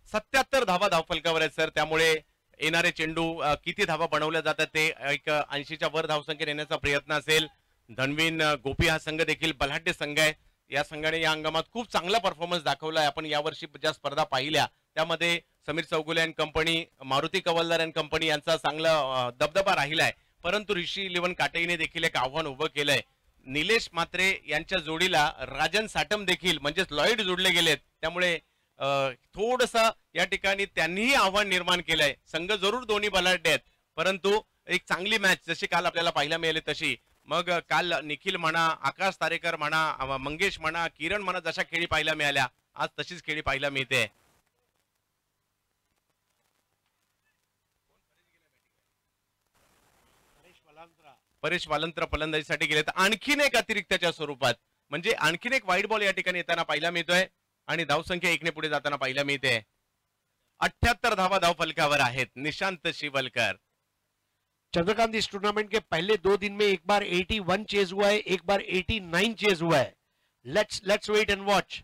सत्याहत्तर धावा धावफलकावर आहेत सर, त्यामुळे येणारे चेंडू किती धावा बनवल्या जातात ते एक 80च्या वर धावसंख्या नेण्याचा प्रयत्न असेल. धनविन गोपी हा संघ देखील बलाढ्य संघ आहे. या संघाने या हंगामात खूप चांगला परफॉर्मन्स दाखवलाय. आपण यावर्षी ज्या स्पर्धा पाहिल्या त्यामध्ये Sameer Chougule and company, Maruti Kavaldar and company यांचा चांगला दबदबा राहिलाय, परंतु ऋषी 11 काटईने देखील एक आव्हान उभं केलंय. निलेश म्हात्रे यांच्या जोडीला राजन साटम देखील म्हणजेच लॉईड जोडले गेलेत, त्यामुळे थोडंसं या ठिकाणी त्यांनीही आव्हान निर्माण केलंय. संघ जरूर दोन्ही बलाढ्य आहेत, परंतु एक चांगली मॅच जशी काल आपल्याला पाहायला मिळाली तशी, मग काल निखिल म्हणा, आकाश तारेकर म्हणा, मंगेश म्हणा, किरण म्हणा, जशा खेळी पाहायला मिळाल्या आज तशीच खेळी पाहायला मिळते. परेश वालंत्रा फलंदाजीसाठी गेले तर आणखीन एक अतिरिक्तच्या स्वरूपात, म्हणजे आणखीन एक वाईट बॉल या ठिकाणी येताना पाहायला मिळतोय आणि धावसंख्या 1 ने पुढे जाताना पाहायला मिळते. 78 धावा धाव फलकावर आहेत निशांत शिवलकर.
चंद्रकांत इस टूर्नामेंट के पहले 2 दिन में एक बार 81 चेज हुआ है, एक बार 89 चेज हुआ है. Let's wait and watch.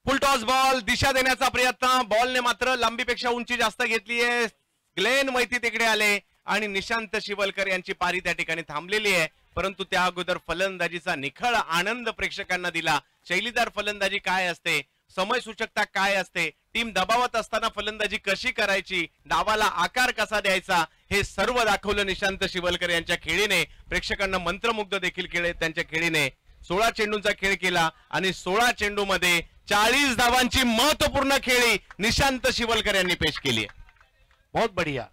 Full toss ball, दिशा देण्याचा प्रयत्न, बॉलने मात्र लांबीपेक्षा उंची जास्त घेतली आहे. ग्लेन मैती तिकडे आले आणि निशांत शिवलकर यांची पारी त्या ठिकाणी थांबलेली आहे, परंतु त्या अगोदर फलंदाजीचा निखळ आनंद प्रेक्षकांना दिला. शैलीदार फलंदाजी काय असते, समयसूचकता काय असते, टीम दबावात असताना फलंदाजी कशी करायची, डावाला आकार कसा द्यायचा, हे सर्व दाखवलं निशांत शिवलकर यांच्या खेळीने. प्रेक्षकांना मंत्रमुग्ध देखील केले त्यांच्या खेळीने. 16 चेंडूंचा खेळ केला आणि 16 चेंडूमध्ये 40 धावांची महत्वपूर्ण खेळी निशांत शिवलकर यांनी पेश केली.
बहुत बढ़िया.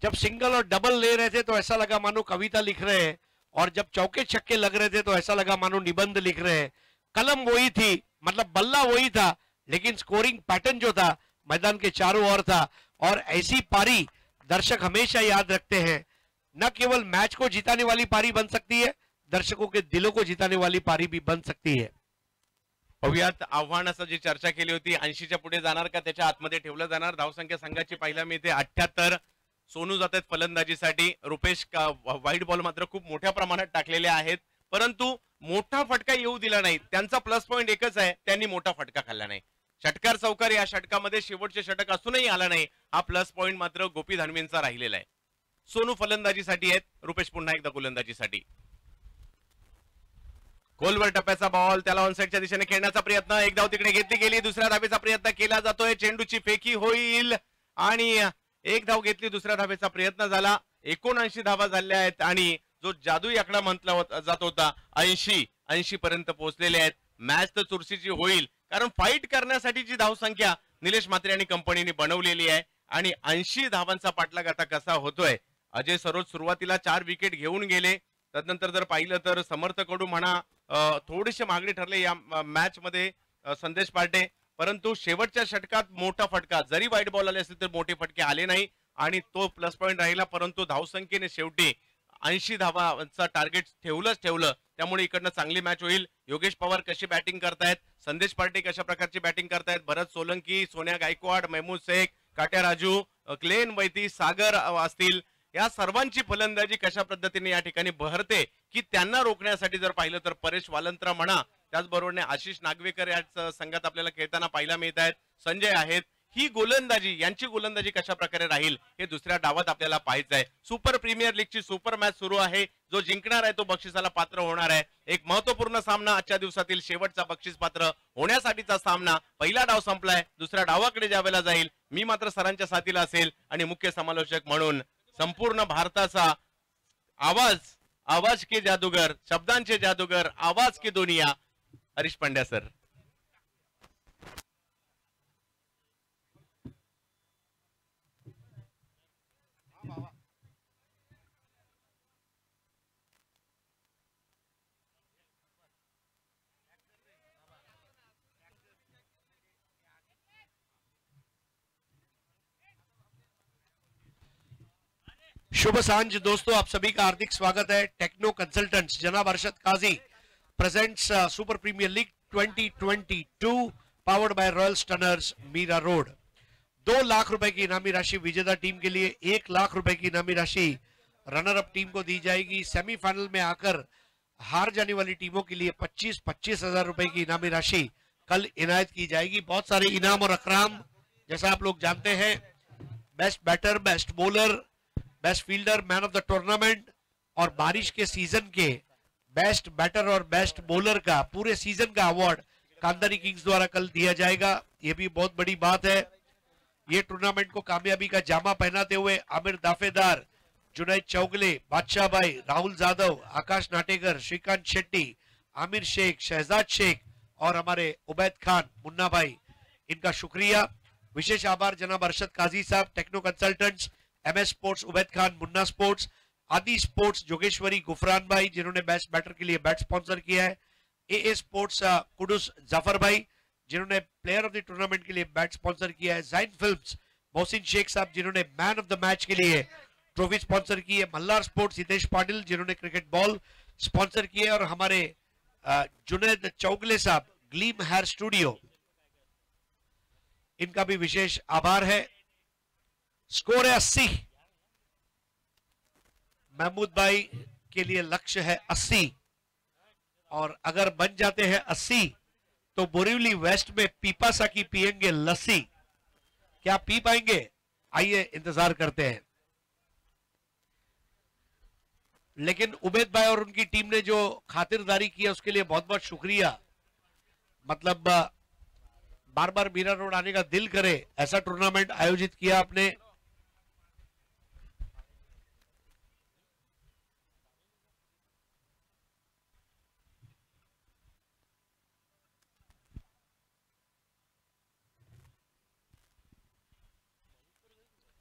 जब सिंगल और डबल ले रहे थे तो ऐसा लगा मानो कविता लिख रहे हैं, और जब चौके छक्के लग रहे थे तो ऐसा लगा मानो निबंध लिख रहे हैं. कलम वही थी, मतलब बल्ला वही था, लेकिन स्कोरिंग पैटर्न जो था मैदान के चारों ओर था. और ऐसी पारी दर्शक हमेशा याद रखते हैं. न केवल मैच को जिताने वाली पारी बन सकती है, दर्शकों के दिलों को जिताने वाली पारी भी बन सकती है.
भव्यात आव्हानाची जी चर्चा केली होती, 80च्या पुढे जाणार का त्याच्या आतमध्ये ठेवलं जाणार. धावसंख्या संघाची पाहायला मिळते 78. सोनू जातात फलंदाजीसाठी. रुपेश व्हाईट बॉल मात्र खूप मोठ्या प्रमाणात टाकलेले आहेत, परंतु मोठा फटका येऊ दिला नाही. त्यांचा प्लस पॉइंट एकच आहे, त्यांनी मोठा फटका खाल्ला नाही. षटकार चौकार या षटकामध्ये शेवटचे षटक असूनही आला नाही. हा प्लस पॉइंट मात्र गोपी धानवेंचा राहिलेला आहे. सोनू फलंदाजीसाठी आहेत, रुपेश पुन्हा एकदा गोलंदाजीसाठी. गोलवर टप्प्याचा बॉल, त्याला ऑनसाइडच्या दिशेने खेळण्याचा प्रयत्न, एक धाव तिकडे घेतली गेली, दुसऱ्या धावेचा प्रयत्न केला जातोय, चेंडूची फेकी होईल आणि एक धाव घेतली, दुसऱ्या धावेचा प्रयत्न झाला. 79 धावा झाल्या आहेत आणि जो जादुई आकडा म्हटला जात होता 80 पर्यंत पोहोचलेले आहेत. मॅच तर चुरशीची होईल, कारण फाईट करण्यासाठीची धावसंख्या निलेश म्हात्रे आणि कंपनीने बनवलेली आहे आणि 80 धावांचा पाठलाग आता कसा होतोय. अजय सरोज सुरुवातीला 4 विकेट घेऊन गेले, त्यानंतर जर पाहिलं तर समर्थ कडू म्हणा थोडेसे मागणी ठरले या मॅच मध्ये संदेश पार्टे, परंतु शेवटच्या षटकात मोठा फटका, जरी वाईट बॉल आले असतील तर मोठे फटके आले नाही आणि तो प्लस पॉइंट राहिला. परंतु धावसंख्येने शेवटी 80 धावांचा टार्गेट ठेवलं, त्यामुळे इकडनं चांगली मॅच होईल. योगेश पवार कशी बॅटिंग करतायत, संदेश पार्टे कशा प्रकारची बॅटिंग करतायत, भरत सोलंकी, सोन्या गायकवाड, महमूद शेख, काट्या राजू, क्लेन वैती, सागर असतील, या सर्वांची फलंदाजी कशा पद्धतीने या ठिकाणी बहरते की त्यांना रोखण्यासाठी जर पाहिलं तर परेश वालंत्रा म्हणा, त्याचबरोबर आशिष नागवेकर या संघात आपल्याला खेळताना पाहायला मिळत आहेत, संजय आहेत. ही गोलंदाजी, यांची गोलंदाजी कशा प्रकारे राहील हे दुसऱ्या डावात आपल्याला पाहायचं आहे. सुपर प्रीमियर लीगची सुपर मॅच सुरू आहे. जो जिंकणार आहे तो बक्षिसाला पात्र होणार आहे. एक महत्वपूर्ण सामना, आजच्या दिवसातील शेवटचा बक्षीस पात्र होण्यासाठीचा सामना. पहिला डाव संपलाय, दुसऱ्या डावाकडे ज्यावेळेला जाईल, मी मात्र सरांच्या साथीला असेल आणि मुख्य समालोचक म्हणून संपूर्ण भारताचा आवाज के जादूगर, शब्दांचे जादूगर, आवाज की दुनिया, हरीश पंड्या सर.
शुभ सांझ दोस्तों, आप सभी का हार्दिक स्वागत है. टेक्नो कंसल्टेंट्स जनाब Arshad Kazi presents super premier league 2022 powered by royal stunners Mira road. 2 lakh रुपए की इनामी राशि विजेता टीम के लिए, 1 लाख रुपए की इनामी राशि रनर अप टीम को दी जाएगी. सेमीफाइनल में आकर हार जाने वाली टीमों के लिए 25-25 हजार रुपए की इनामी राशि कल इनायत की जाएगी. बहुत सारे इनाम और अकराम जैसा आप लोग जानते हैं. Best batter, best bowler, best fielder, man of the tournament और बारिश के सीजन के बेस्ट बैटर और बेस्ट बॉलर का पूरे सीजन का अवार्ड कांदारी किंग्स द्वारा कल दिया जाएगा. ये भी बहुत बड़ी बात है. ये टूर्नामेंट को कामयाबी का जामा पहनाते हुए आमिर दाफेदार, जुनैद चौगले, बादशाह भाई, राहुल जाधव, आकाश नाटेकर, श्रीकांत शेट्टी, आमिर शेख, शहजाद शेख और हमारे उबैद खान, मुन्ना भाई, इनका शुक्रिया. विशेष आभार जनाब Arshad Kazi sahab, techno consultants, MS sports Ubaid Khan, Munna sports, Adi sports Jogeshwari Gufran bhai जिन्होंने बेस्ट बैटर के लिए बैट स्पॉन्सर किया है, AA स्पोर्ट्स कुडुस जाफर भाई जिन्होंने प्लेयर ऑफ द टूर्नामेंट के लिए बैट स्पॉन्सर किया है, जाइन फिल्म्स मोहसिन शेख साहब जिन्होंने मैन ऑफ द मैच के लिए ट्रॉफी स्पॉन्सर की है, मल्हार स्पोर्ट्स हितेश पाटिल जिन्होंने क्रिकेट बॉल स्पॉन्सर किए और हमारे जुनैद चौगले साहब ग्लीम हेयर स्टूडियो, इनका भी विशेष आभार है. स्कोर है 80. महमूद भाई के लिए लक्ष्य है 80 और अगर बन जाते हैं 80 तो बोरीवली वेस्ट में पीपासा की पिएंगे लस्सी. क्या पी पाएंगे? आइए इंतजार करते हैं. लेकिन उबैद भाई और उनकी टीम ने जो खातिरदारी की है उसके लिए बहुत बहुत शुक्रिया. मतलब बार बार मीरा रोड आने का दिल करे ऐसा टूर्नामेंट आयोजित किया आपने.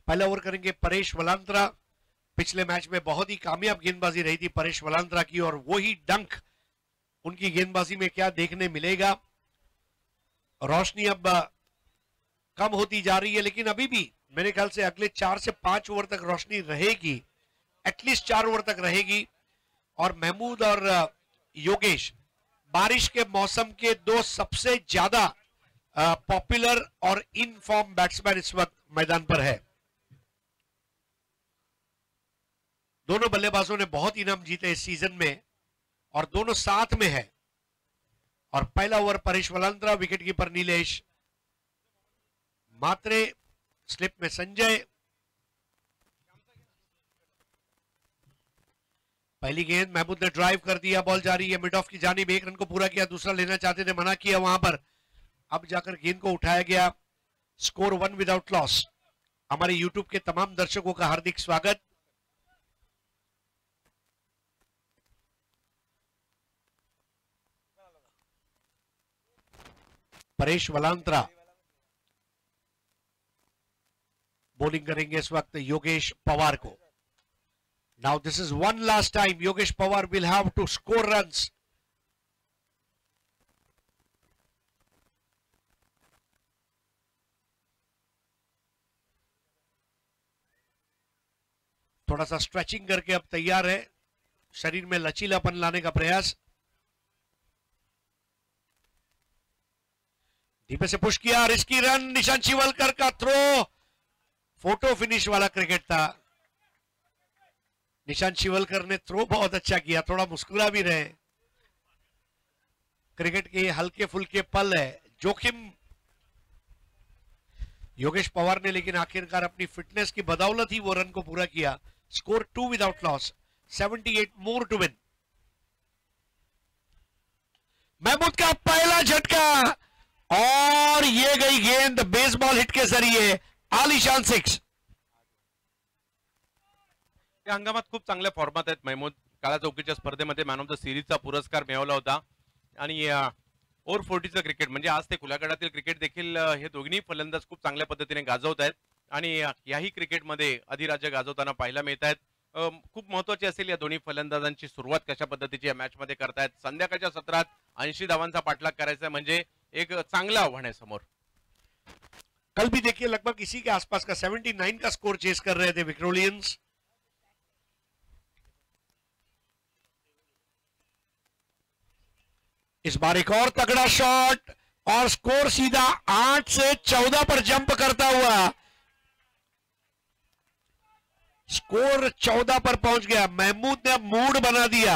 पहला ओवर करेंगे परेश वलांत्रा. पिछले मैच में बहुत ही कामयाब गेंदबाजी रही थी परेश वलांत्रा की और वो ही डंक उनकी गेंदबाजी में क्या देखने मिलेगा. रोशनी अब कम होती जा रही है लेकिन अभी भी मेरे ख्याल से अगले 4 से 5 ओवर तक रोशनी रहेगी, एटलीस्ट 4 ओवर तक रहेगी. और महमूद और योगेश बारिश के मौसम के 2 सबसे ज्यादा पॉपुलर और इन फॉर्म बैट्समैन इस वक्त मैदान पर है. दोनों बल्लेबाजों ने बहुत इनाम जीते इस सीजन में और दोनों साथ में है. और पहला over Paresh Valantra, wicket keeper Nilesh, Mhatre slip में संजय। पहली गेंद महमूद ने ड्राइव कर दिया, बॉल जारी है मिड ऑफ की जानिब, 1 रन को पूरा किया, दूसरा लेना चाहते थे, मना किया वहां पर, अब जाकर गेंद को उठाया गया। Score 1 without loss. हमारे यूट्यूब के तमाम दर्शकों का हार्दिक स्वागत। परेश वलांत्रा बॉलिंग करेंगे इस वक्त योगेश पवार को। Now this is one last time Yogesh Pawar will have to score runs. थोड़ा सा स्ट्रेचिंग करके अब तैयार है, शरीर में लचीलापन लाने का प्रयास। धीमे से पुश किया, रिस्की रन, निशांत शिवलकर का थ्रो, फोटो फिनिश वाला क्रिकेट था। निशांत शिवलकर ने थ्रो बहुत अच्छा किया, थोड़ा मुस्कुरा भी रहे। क्रिकेट के हल्के फुल्के पल है, जोखिम योगेश पवार ने लेकिन आखिरकार अपनी फिटनेस की बदौलत ही वो रन को पूरा किया। Score 2 without loss, 78 more to win. Mahmood का पहला झटका और ये गई गेंद बेसबॉल हिट के जरिए, आलीशान 6।
या हंगामात खूप चांगल्या फॉर्मात आहेत महमूद. काळा चौकीच्या स्पर्धेमध्ये मॅन ऑफ द सिरीजचा पुरस्कार मिळवला होता आणि ओव्हर 40चं क्रिकेट म्हणजे आज ते खुल्या गटातील क्रिकेट देखील हे दोन्ही फलंदाज खूप चांगल्या पद्धतीने गाजवत आहेत आणि याही क्रिकेटमध्ये अधिराज्य गाजवताना पाहायला मिळत आहेत. खूप महत्वाची असेल या दोन्ही फलंदाजांची सुरुवात कशा पद्धतीची या मॅच मध्ये करतायत. संध्याकाळच्या सत्रात 80 धावांचा पाठलाग करायचा म्हणजे एक चांगलं आव्हान आहे समोर.
कल भी देखिए लगभग इसी के आसपास का 79 का स्कोर चेस कर रहे थे विक्टोरियंस। इस बार एक और तगड़ा शॉट और स्कोर सीधा 8 से 14 पर जंप करता हुआ स्कोर 14 पर पहुंच गया। महमूद ने मूड बना दिया।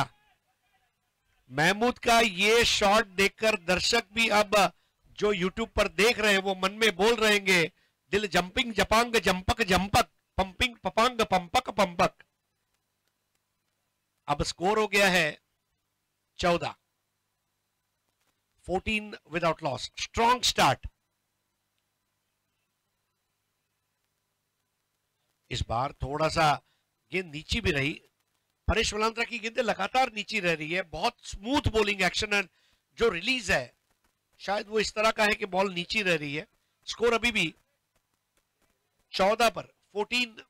महमूद का ये शॉट देखकर दर्शक भी अब जो यूट्यूब पर देख रहे हैं वो मन में बोल रहेंगे, दिल जंपिंग जपांग जंपक जंपक, पंपिंग पपांग पंपक पंपक। अब स्कोर हो गया है 14, 14 विदाउट लॉस। Strong start. इस बार थोड़ा सा गेंद नीची भी रही। परेश वलांत्रा की गेंदें लगातार नीची रह रही है। बहुत स्मूथ बॉलिंग एक्शन है। जो रिलीज है शायद वो इस तरह का है कि बॉल नीची रह रही है। स्कोर अभी भी 14 पर, 14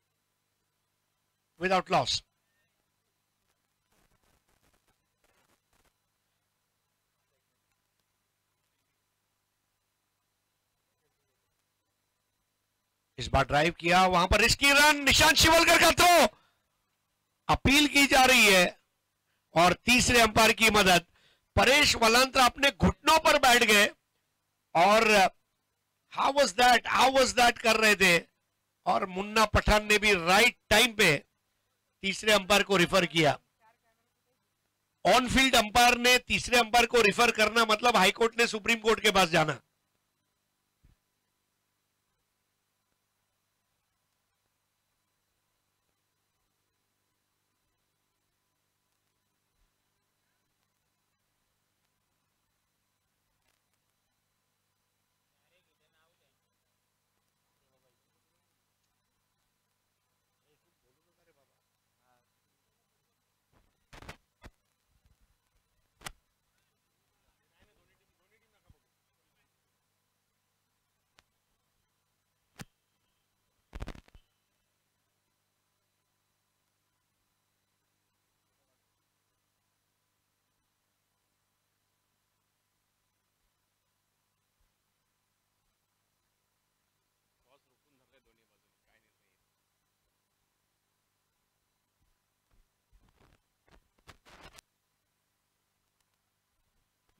विदाउट लॉस। इस बार ड्राइव किया, वहां पर रिस्की रन, निशांत शिवलकर का थ्रो, अपील की जा रही है और तीसरे अंपायर की मदद। परेश वलांत्रा अपने घुटनों पर बैठ गए और हाउ वाज दैट कर रहे थे और मुन्ना पठान ने भी राइट टाइम पे तीसरे अंपायर को रिफर किया। ऑन फील्ड अंपायर ने तीसरे अंपायर को रिफर करना मतलब हाईकोर्ट ने सुप्रीम कोर्ट के पास जाना।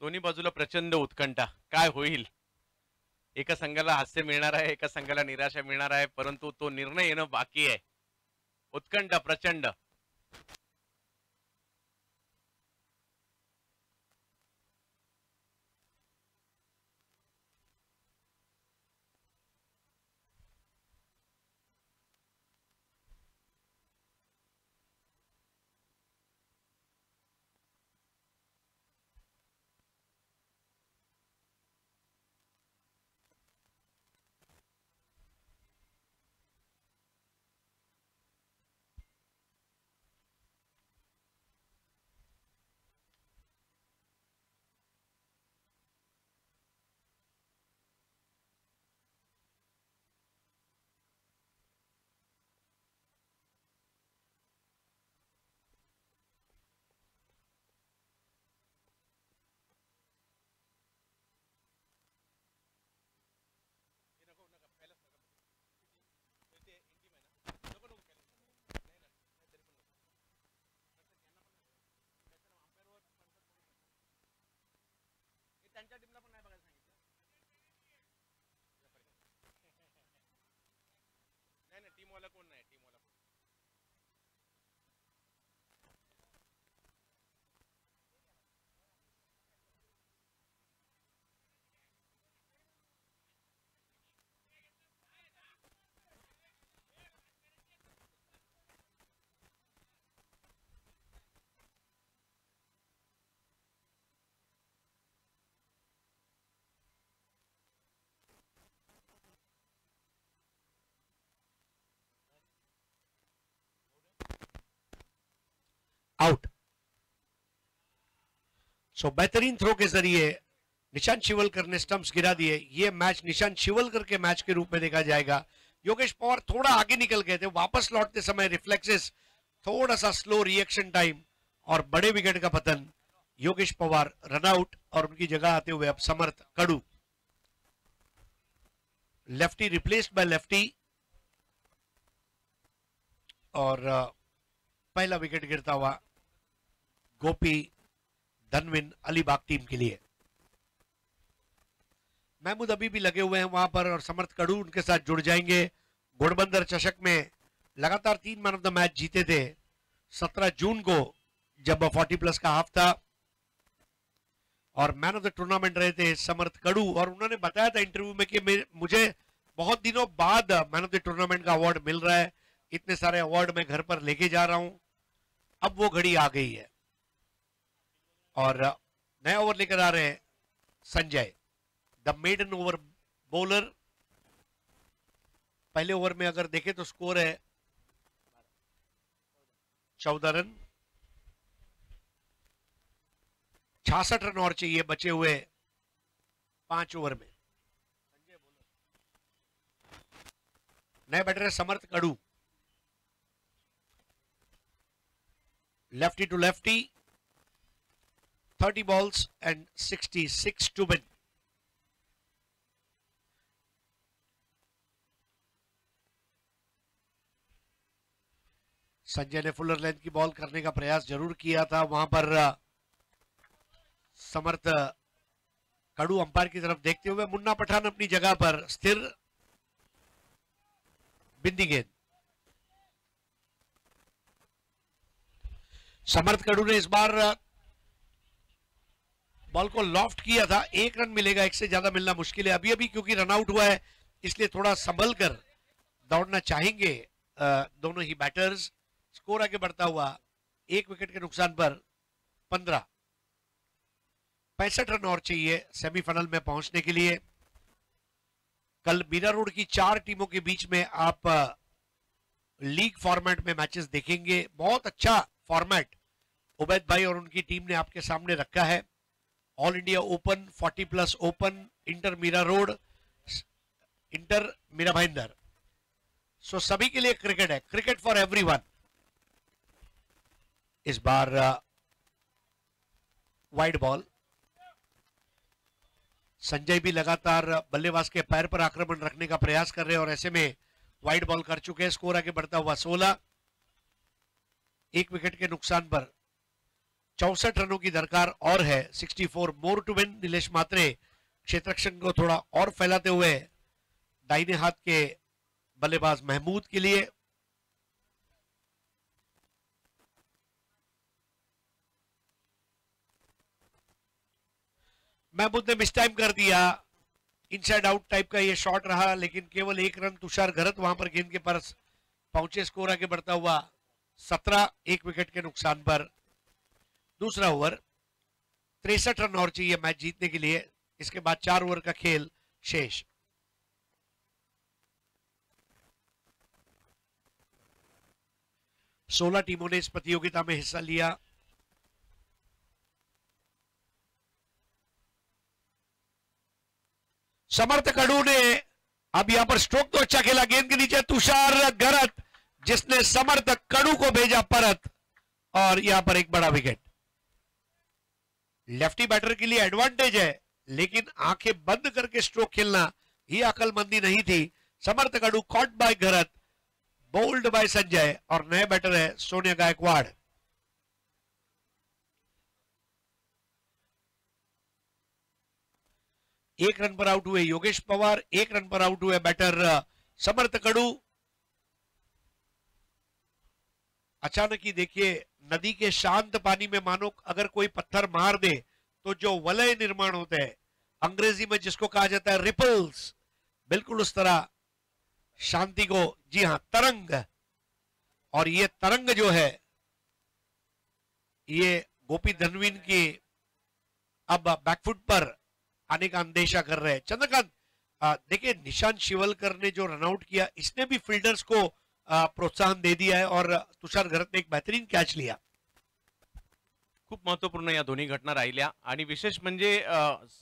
दोन्ही बाजूला प्रचंड उत्कंठा, काय होईल. एका संघाला हास्य मिळणार आहे, एका संघाला निराशा मिळणार आहे, परंतु तो निर्णय येणं बाकी आहे. उत्कंठा प्रचंड. नाही टीम वाला कोण नाही टीम वाला
आउट। सो बेहतरीन थ्रो के जरिए निशांत शिवलकर ने स्टंप्स गिरा दिए। ये मैच निशांत शिवलकर के मैच के रूप में देखा जाएगा। योगेश पवार थोड़ा आगे निकल गए थे, वापस लौटते समय रिफ्लेक्सेस, थोड़ा सा स्लो रिएक्शन टाइम और बड़े विकेट का पतन। योगेश पवार रन आउट और उनकी जगह आते हुए अब समर्थ Kadu, lefty replaced by lefty, और पहला विकेट गिरता हुआ गोपी धनविन अलीबाग टीम के लिए। महमूद अभी भी लगे हुए हैं वहां पर और समर्थ कड़ू उनके साथ जुड़ जाएंगे। घोड़बंदर चषक में लगातार 3 मैन ऑफ द मैच जीते थे 17 जून को, जब 40+ का हाफ था, और मैन ऑफ द टूर्नामेंट रहे थे समर्थ कड़ू। और उन्होंने बताया था इंटरव्यू में कि मुझे बहुत दिनों बाद मैन ऑफ द टूर्नामेंट का अवार्ड मिल रहा है, इतने सारे अवार्ड मैं घर पर लेके जा रहा हूं। अब वो घड़ी आ गई है और नया ओवर लेकर आ रहे हैं Sanjay, the maiden over bowler. पहले ओवर में अगर देखें तो स्कोर है 14 रन, 66 रन और चाहिए बचे हुए 5 ओवर में। नए बैटर है Samarth Kadu, lefty to lefty, 30 balls and 66 to win. Sanjay ने फुलर लेंथ की बॉल करने का प्रयास जरूर किया था, वहां पर समर्थ कड़ू अंपायर की तरफ देखते हुए, मुन्ना पठान अपनी जगह पर स्थिर, बिंदी गेंद। समर्थ कड़ू ने इस बार बॉल को लॉफ्ट किया था, 1 रन मिलेगा, 1 से ज्यादा मिलना मुश्किल है। अभी अभी क्योंकि रन आउट हुआ है इसलिए थोड़ा संभल कर दौड़ना चाहेंगे दोनों ही बैटर्स। स्कोर आगे बढ़ता हुआ 1 विकेट के नुकसान पर 15, 65 रन और चाहिए सेमीफाइनल में पहुंचने के लिए। कल मीरा रोड की 4 टीमों के बीच में आप लीग फॉर्मेट में मैचेस देखेंगे। बहुत अच्छा फॉर्मेट उबैद भाई और उनकी टीम ने आपके सामने रखा है। All India open, 40+ open, inter Mira road, inter Mira Bhayandar. So सभी के लिए क्रिकेट है, क्रिकेट फॉर एवरीवन। इस बार वाइड बॉल, संजय भी लगातार बल्लेबाज के पैर पर आक्रमण रखने का प्रयास कर रहे हैं और ऐसे में वाइड बॉल कर चुके हैं। स्कोर आगे बढ़ता हुआ 16, 1 विकेट के नुकसान पर 64 रनों की दरकार और है। 64 मोर टू विन। नीलेश मात्रे क्षेत्ररक्षण को थोड़ा और फैलाते हुए दाहिने हाथ के बल्लेबाज महमूद के लिए। महमूद ने मिस टाइम कर दिया, इनसाइड आउट टाइप का ये शॉट रहा, लेकिन केवल 1 रन। तुषार घरत वहां पर गेंद के पास पहुंचे। स्कोर आगे बढ़ता हुआ 17, 1 विकेट के नुकसान पर। दूसरा ओवर, 63 रन और चाहिए मैच जीतने के लिए। इसके बाद 4 ओवर का खेल शेष। सोलह टीमों ने इस प्रतियोगिता में हिस्सा लिया। समर्थ कड़ू ने अब यहां पर स्ट्रोक तो अच्छा खेला, गेंद के नीचे तुषार घरत जिसने समर्थ कड़ू को भेजा परत और यहां पर एक बड़ा विकेट। लेफ्टी बैटर के लिए एडवांटेज है, लेकिन आंखें बंद करके स्ट्रोक खेलना ही अकलमंदी नहीं थी। Samarth Kadu caught by Gharat, bowled by Sanjay, और नए बैटर है सोनिया गायकवाड़। एक रन पर आउट हुए योगेश पवार, एक रन पर आउट हुए बैटर समर्थ कडू। अचानक ही देखिए नदी के शांत पानी में मानो अगर कोई पत्थर मार दे तो जो वलय निर्माण होते हैं, अंग्रेजी में जिसको कहा जाता है रिपल्स, बिल्कुल उस तरह शांति को, जी हां तरंग, और ये तरंग जो है ये गोपी धनवीन की अब बैकफुट पर आने का अंदेशा कर रहे हैं। चंद्रकांत, देखिए निशांत शिवलकर ने जो रनआउट किया, इसने भी फील्डर्स को प्रोत्साहन दे दिया है और तुषार घरत ने एक बेहतरीन कॅच लिया।
खूप महत्वपूर्ण या दोन्ही घटना राहिल्या आणि विशेष म्हणजे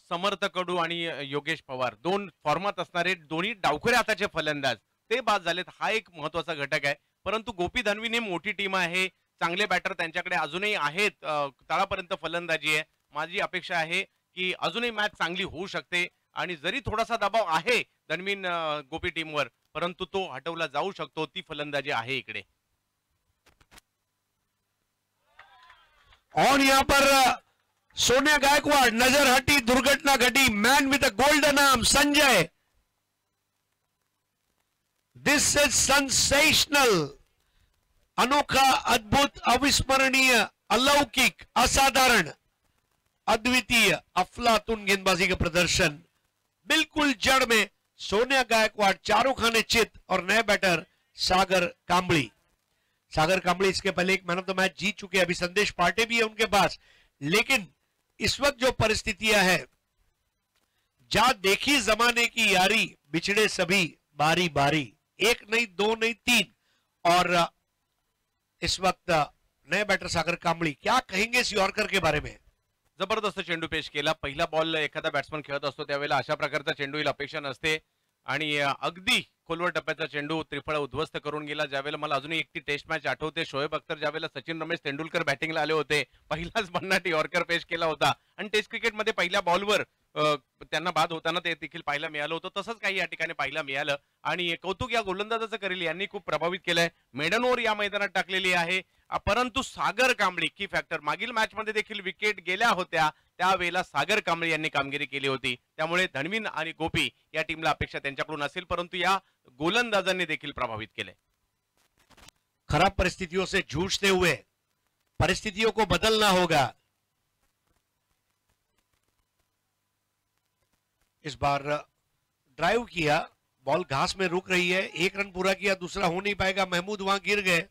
समर्थ कडू आणि योगेश पवार दोन फॉर्मात असणारे दोन्ही डावखुऱ्या हाताचे फलंदाज ते बाद झालेत, हा एक महत्वाचा घटक आहे। परंतु गोपी धनवीन ही मोठी टीम आहे, चांगले बॅटर त्यांच्याकडे अजूनही आहेत, तळापर्यंत फलंदाजी आहे। माझी अपेक्षा आहे की अजूनही मॅच चांगली होऊ शकते आणि जरी थोडासा दबाव आहे धनवीन गोपी टीमवर, परंतु तो हटवला जाऊ शकतो, ती फलंदाजी आहे इकडे।
और यहां पर सोनिया गायकवाड़, नजर हटी, दुर्घटना घटी, man with a golden arm Sanjay, this is sensational, अनोखा, अद्भुत, अविस्मरणीय, अलौकिक, असाधारण, अद्वितीय, अफलातून गेंदबाजी का प्रदर्शन। बिल्कुल जड़ में सोनिया गायकवाड़, चारों खाने चित, और नए बैटर सागर कांबली। सागर कांबली इसके पहले एक मैन ऑफ द मैच जीत चुके हैं, अभी संदेश पांडे भी है उनके पास, लेकिन इस वक्त जो परिस्थितियां हैं, जा देखी जमाने की यारी, बिछड़े सभी बारी बारी, एक नहीं दो नहीं तीन, और इस वक्त नए बैटर सागर कांबली, क्या कहेंगे इस यॉर्कर के बारे में?
जबरदस्त चेंडू पेश केला, पहिला बॉल एखादा बॅट्समन खेळत असतो त्यावेळेला अशा प्रकारचा चेंडू येईल अपेक्षा नसते आणि अगदी खोलवर टप्प्याचा चेंडू त्रिफळ उद्ध्वस्त करून गेला। ज्यावेळेला मला अजूनही एक ती टेस्ट मॅच आठवते, शोएब अख्तर ज्यावेळेला सचिन रमेश तेंडुलकर बॅटिंगला आले होते, पहिलाच भन्नाट यॉर्कर पेश केला होता आणि टेस्ट क्रिकेटमध्ये पहिल्या बॉलवर त्यांना बाद होताना ते देखील पाहायला मिळालं होतं। तसंच काही या ठिकाणी पाहायला मिळालं आणि कौतुक या गोलंदाजाचं करेल, यांनी खूप प्रभावित केलंय, मेडन ओव्हर या मैदानात टाकलेली आहे। परंतु सागर कांबळी की फॅक्टर, मागील मॅच मध्ये देखील विकेट गेल्या होत्या, त्यावेळेला सागर कांबळी यांनी कामगिरी केली होती, त्यामुळे धनवीन आणि गोपी या टीमला अपेक्षा त्यांच्याकडून असेल, परंतु या गोलंदाजांनी देखील प्रभावित केले।
खराब परिस्थितियों से जूझते हुए परिस्थितियों को बदलना होगा। इस बार ड्राइव किया, बॉल घास में रुक रही है, एक रन पूरा किया, दूसरा हो नहीं पाएगा, महमूद वहां गिर गए।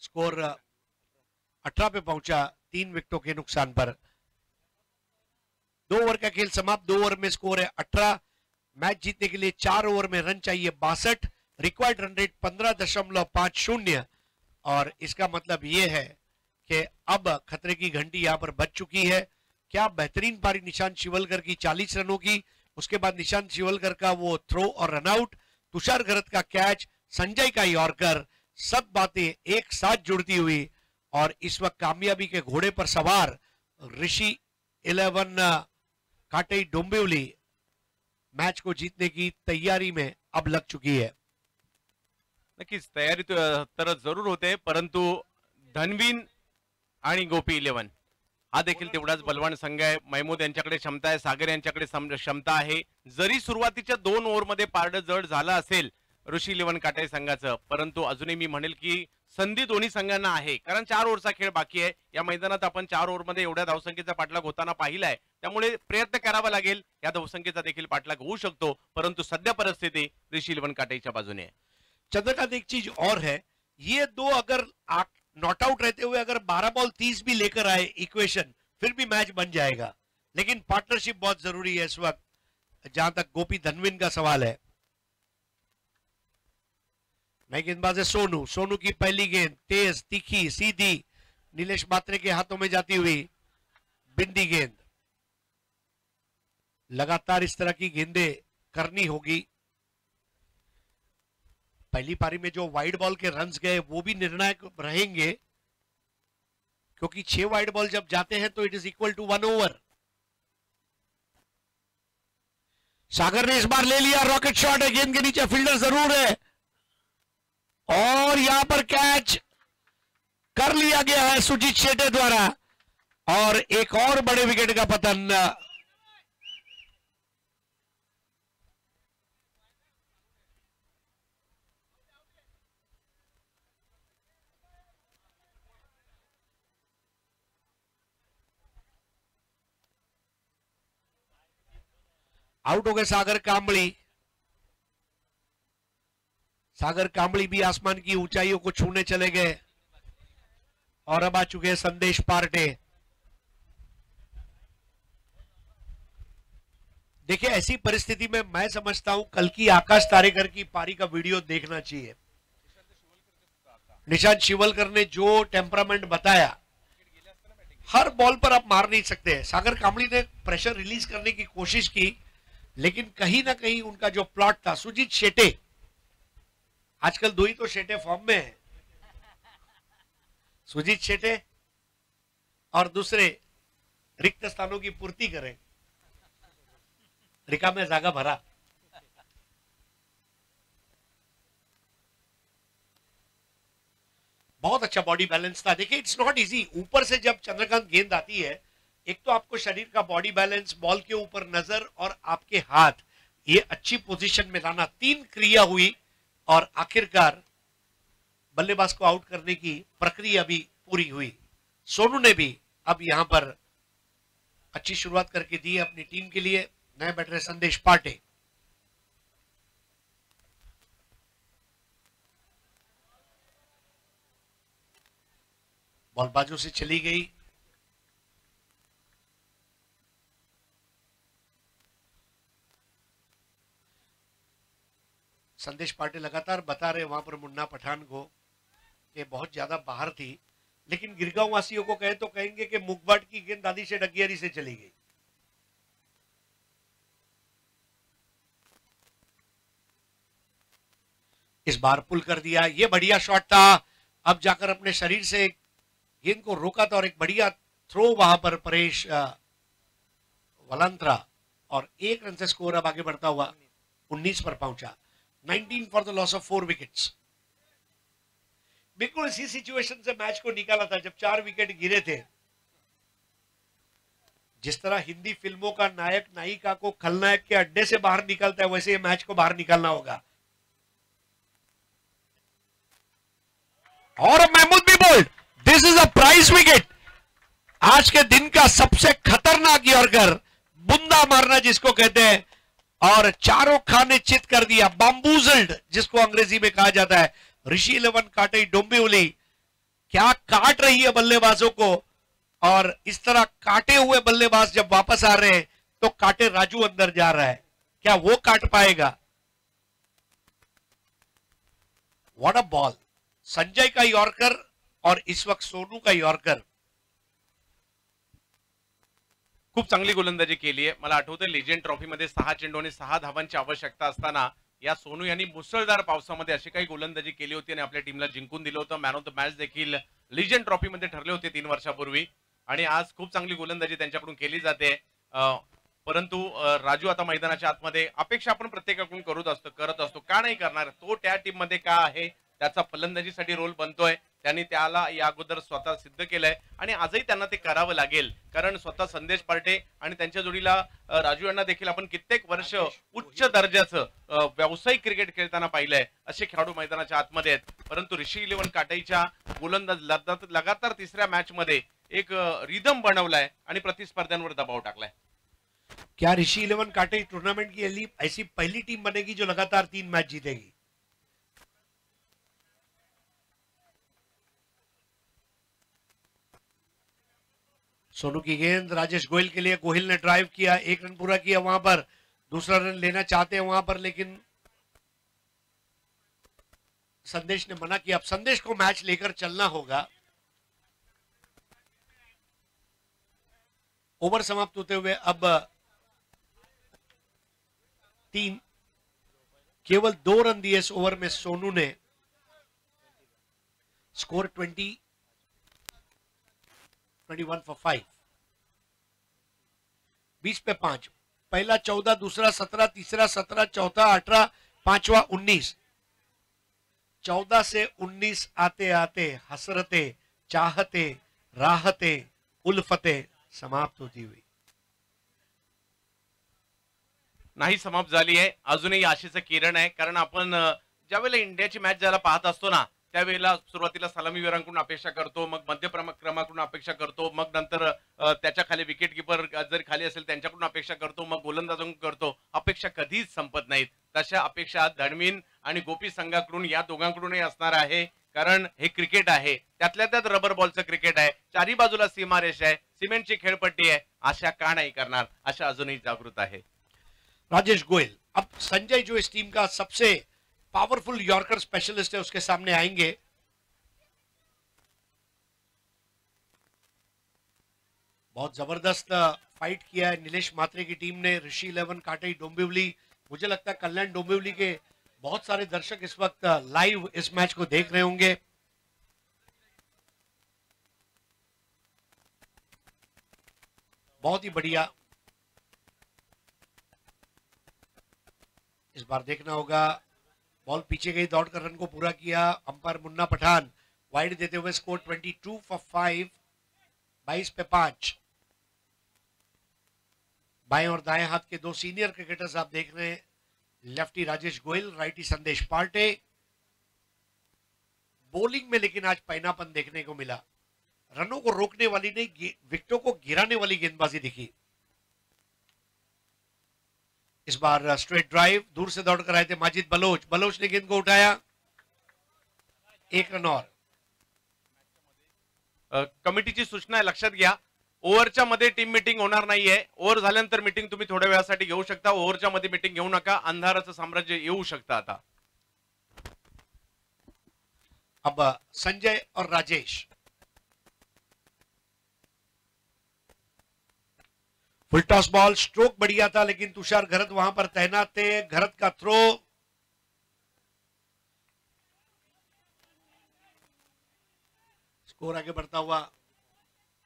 स्कोर 18 पे पहुंचा 3 विकेटों के नुकसान पर। 2 ओवर का खेल समाप्त, 2 ओवर में स्कोर है 18। मैच जीतने के लिए 4 ओवर में रन चाहिए 62, रिक्वायर्ड रन रेट 15.50, और इसका मतलब यह है कि अब खतरे की घंटी यहां पर बज चुकी है। क्या बेहतरीन पारी निशांत शिवलकर की 40 रनों की, उसके बाद निशांत शिवलकर का वो थ्रो और रनआउट, तुषार घरत का कैच, संजय का यॉर्कर, सब बातें एक साथ जुड़ती हुई, और इस वक्त कामयाबी के घोड़े पर सवार ऋषि 11 काटे डोंबिवली मैच को जीतने की तैयारी में अब लग चुकी है।
नक्कीच तयारी तर जरूर होते, परंतु धनवीन आणि गोपी 11 हा देखील तेवढाच बलवान संघ आहे। महमूद यांच्याकडे क्षमता आहे, सागर यांच्याकडे क्षमता आहे। जरी सुरुवातीच्या 2 ओव्हरमध्ये पारडं जड झालं असेल ऋषी 11 काटाई संघाचं, परंतु अजूनही मी म्हणेल की संधी दोन्ही संघांना आहे, कारण 4 ओव्हरचा खेळ बाकी आहे। या मैदानात आपण 4 ओव्हरमध्ये एवढ्या धावसंख्येचा पाठलाग होताना पाहिलाय, त्यामुळे प्रयत्न करावा लागेल, या धावसंख्येचा देखील पाठलाग होऊ शकतो, परंतु सध्या परिस्थिती ऋषी 11 काटाईच्या बाजूने आहे।
चंद्रकांत, एक चीज और है, ये दो अगर नॉट आउट रहते हुए अगर 12 बॉल 30 भी लेकर आए इक्वेशन, फिर भी मैच बन जाएगा, लेकिन पार्टनरशिप बहुत जरूरी है इस वक्त, जहां तक गोपी धनवीन का सवाल है। नई गेंदबाज है सोनू, सोनू की पहली गेंद तेज, तीखी, सीधी, नीलेश मात्रे के हाथों में जाती हुई बिंदी गेंद। लगातार इस तरह की गेंदें करनी होगी। पहली पारी में जो वाइड बॉल के रन्स गए वो भी निर्णायक रहेंगे, क्योंकि 6 वाइड बॉल जब जाते हैं तो it is equal to 1 over. Sagar ने इस बार ले लिया, रॉकेट शॉट है, गेंद के नीचे फील्डर जरूर है, और यहां पर कैच कर लिया गया है सुजीत शेटे द्वारा। और एक और बड़े विकेट का पतन। आउट हो गए सागर कांबड़ी। सागर कांबड़ी भी आसमान की ऊंचाइयों को छूने चले गए और अब आ चुके हैं संदेश पार्टे। देखिए, ऐसी परिस्थिति में मैं समझता हूं कल की आकाश तारेकर की पारी का वीडियो देखना चाहिए। निशांत शिवलकर ने जो टेम्परामेंट बताया, हर बॉल पर आप मार नहीं सकते। सागर कांबड़ी ने प्रेशर रिलीज करने की कोशिश की, लेकिन कहीं ना कहीं उनका जो प्लॉट था, सुजीत शेटे, आजकल दो ही तो शेटे फॉर्म में है, सुजीत शेटे और दूसरे रिक्त स्थानों की पूर्ति करें, रिका में जागा भरा। बहुत अच्छा बॉडी बैलेंस था। देखिए, इट्स नॉट इजी। ऊपर से जब चंद्रकांत गेंद आती है, एक तो आपको शरीर का बॉडी बैलेंस, बॉल के ऊपर नजर और आपके हाथ, ये अच्छी पोजीशन में लाना, 3 क्रिया हुई और आखिरकार बल्लेबाज को आउट करने की प्रक्रिया भी पूरी हुई। सोनू ने भी अब यहां पर अच्छी शुरुआत करके दी अपनी टीम के लिए। नए बैटर संदेश पार्टे। बॉल बाजू से चली गई। संदेश पार्टे लगातार बता रहे वहां पर मुन्ना पठान को कि बहुत ज्यादा बाहर थी, लेकिन गिरगांव वासियों को कहे तो कहेंगे कि मुखबाट की गेंद दादी से डगियारी से चली गई। इस बार पुल कर दिया, ये बढ़िया शॉट था। अब जाकर अपने शरीर से गेंद को रोका था और एक बढ़िया थ्रो वहां पर परेश वलांत्रा, और 1 रन से स्कोर अब आगे बढ़ता हुआ 19 पर पहुंचा। 19 for the loss of 4 wickets. बिल्कुल इसी सिचुएशन से मैच को निकाला था जब 4 विकेट गिरे थे। जिस तरह हिंदी फिल्मों का नायक नायिका को खलनायक के अड्डे से बाहर निकलता है, वैसे ये मैच को बाहर निकालना होगा। और महमूद भी bowled, this is a prize wicket. आज के दिन का सबसे खतरनाक यॉर्कर, बुंदा मारना जिसको कहते हैं, और चारों खाने चित कर दिया, बाम्बूजल्ड जिसको अंग्रेजी में कहा जाता है। ऋषि 11 काटे डोंबिवली, क्या काट रही है बल्लेबाजों को, और इस तरह काटे हुए बल्लेबाज जब वापस आ रहे हैं तो काटे राजू अंदर जा रहा है, क्या वो काट पाएगा? What a ball. संजय का यॉर्कर और इस वक्त सोनू का यॉर्कर।
खूप चांगली गोलंदाजी केली आहे। मला आठवतंय लेजंड ट्रॉफीमध्ये 6 चेंडू आणि 6 धावांची आवश्यकता असताना या सोनू यांनी मुसळधार पावसामध्ये अशी काही गोलंदाजी केली होती आणि आपल्या टीमला जिंकून दिलं होतं। मॅन ऑफ द मॅच देखील लेजंड ट्रॉफीमध्ये ठरले होते 3 वर्षापूर्वी, आणि आज खूप चांगली गोलंदाजी त्यांच्याकडून केली जाते। परंतु राजू आता मैदानाच्या आतमध्ये, अपेक्षा आपण प्रत्येकाकडून करत असतो, का नाही करणार, तो त्या टीम मध्ये का आहे, त्याचा फलंदाजीसाठी रोल बनतोय, त्यांनी त्याला या अगोदर स्वतः सिद्ध केलंय आणि आजही त्यांना ते करावं लागेल, कारण स्वतः संदेश पार्टे आणि त्यांच्या जोडीला राजू यांना देखील आपण कित्येक वर्ष उच्च दर्जाचं व्यावसायिक क्रिकेट खेळताना पाहिलंय। असे खेळाडू मैदानाच्या आतमध्ये आहेत, परंतु ऋषी 11 काटाईच्या गोलंदाज लगातार 3ऱ्या मॅच मध्ये एक रिदम बनवलाय आणि प्रतिस्पर्ध्यांवर दबाव टाकलाय।
क्या ऋषि 11 काटे टूर्नामेंट की ऐसी पहली टीम बनेगी जो लगातार 3 मैच जीतेगी? सोनू की गेंद राजेश गोयल के लिए, गोहिल ने ड्राइव किया, 1 रन पूरा किया, वहां पर दूसरा रन लेना चाहते हैं वहां पर, लेकिन संदेश ने मना किया। अब संदेश को मैच लेकर चलना होगा। ओवर समाप्त होते हुए अब 3, केवल 2 रन दिए इस ओवर में सोनू ने। स्कोर 21 for 5, 20 पे 5। पहला 14, दूसरा 17, तीसरा 17, चौथा 18, पांचवा 19। 14 से 19 आते आते हसरते, चाहते, राहते, उल्फतें समाप्त होती हुई
नाही समाप्त झाली आहे, अजूनही आशेचं किरण आहे. कारण आपण ज्यावेळेला इंडियाची मॅच ज्याला पाहत असतो ना, त्यावेळेला सुरुवातीला सलामीवीरांकडून अपेक्षा करतो, मग मध्य क्रमाकडून अपेक्षा करतो, मग नंतर त्याच्या खाली विकेट किपर जर खाली असेल त्यांच्याकडून अपेक्षा करतो, मग गोलंदाजांकडून करतो. अपेक्षा कधीच संपत नाहीत. तशा अपेक्षा धडमीन आणि गोपी संघाकडून या दोघांकडूनही असणार आहे. कारण हे क्रिकेट आहे, त्यातल्या त्यात रबर बॉलचं क्रिकेट आहे, चारी बाजूला सीमारेष आहे, सिमेंटची खेळपट्टी आहे. आशा का नाही करणार, आशा अजूनही जागृत आहे.
राजेश गोयल, अब संजय जो इस टीम का सबसे पावरफुल यॉर्कर स्पेशलिस्ट है उसके सामने आएंगे. बहुत जबरदस्त फाइट किया है नीलेश मात्रे की टीम ने. ऋषि 11 काटे डोंबिवली, मुझे लगता है कल्याण डोंबिवली के बहुत सारे दर्शक इस वक्त लाइव इस मैच को देख रहे होंगे. बहुत ही बढ़िया. इस बार देखना होगा, बॉल पीछे गई, दौड़कर रन को पूरा किया अंपायर मुन्ना पठान. वाइड देते हुए स्कोर 22 फॉर 5, 22 पे 5. बाएं और दाएं हाथ के दो सीनियर क्रिकेटर्स आप देख रहे हैं. लेफ्टी राजेश गोयल, राइटी संदेश पार्टे. बॉलिंग में लेकिन आज पैनापन देखने को मिला. रनों को रोकने वाली नहीं, विकेटों को गिराने वाली गेंदबाजी दिखी. इस बार स्ट्रेट ड्राइव, दूर से दौड़कर आए थे माजिद बलोच. बलोच ने गेंद को उठाया, 1 रन और.
कमिटीची सूचना आहे, लक्षात घ्या. ओव्हरच्या मध्ये टीम मीटिंग होणार नाहीये. ओव्हर झाल्यानंतर मीटिंग तुम्ही थोड्या वेळासाठी घेऊ शकता. ओव्हरच्या मध्ये मीटिंग घेऊ नका, अंधाराचं साम्राज्य येऊ शकतं आता.
अब संजय और Rajesh. Full toss ball, stroke बढ़िया था लेकिन तुषार घरत वहां पर तैनात थे. घरत का थ्रो, स्कोर आगे बढ़ता हुआ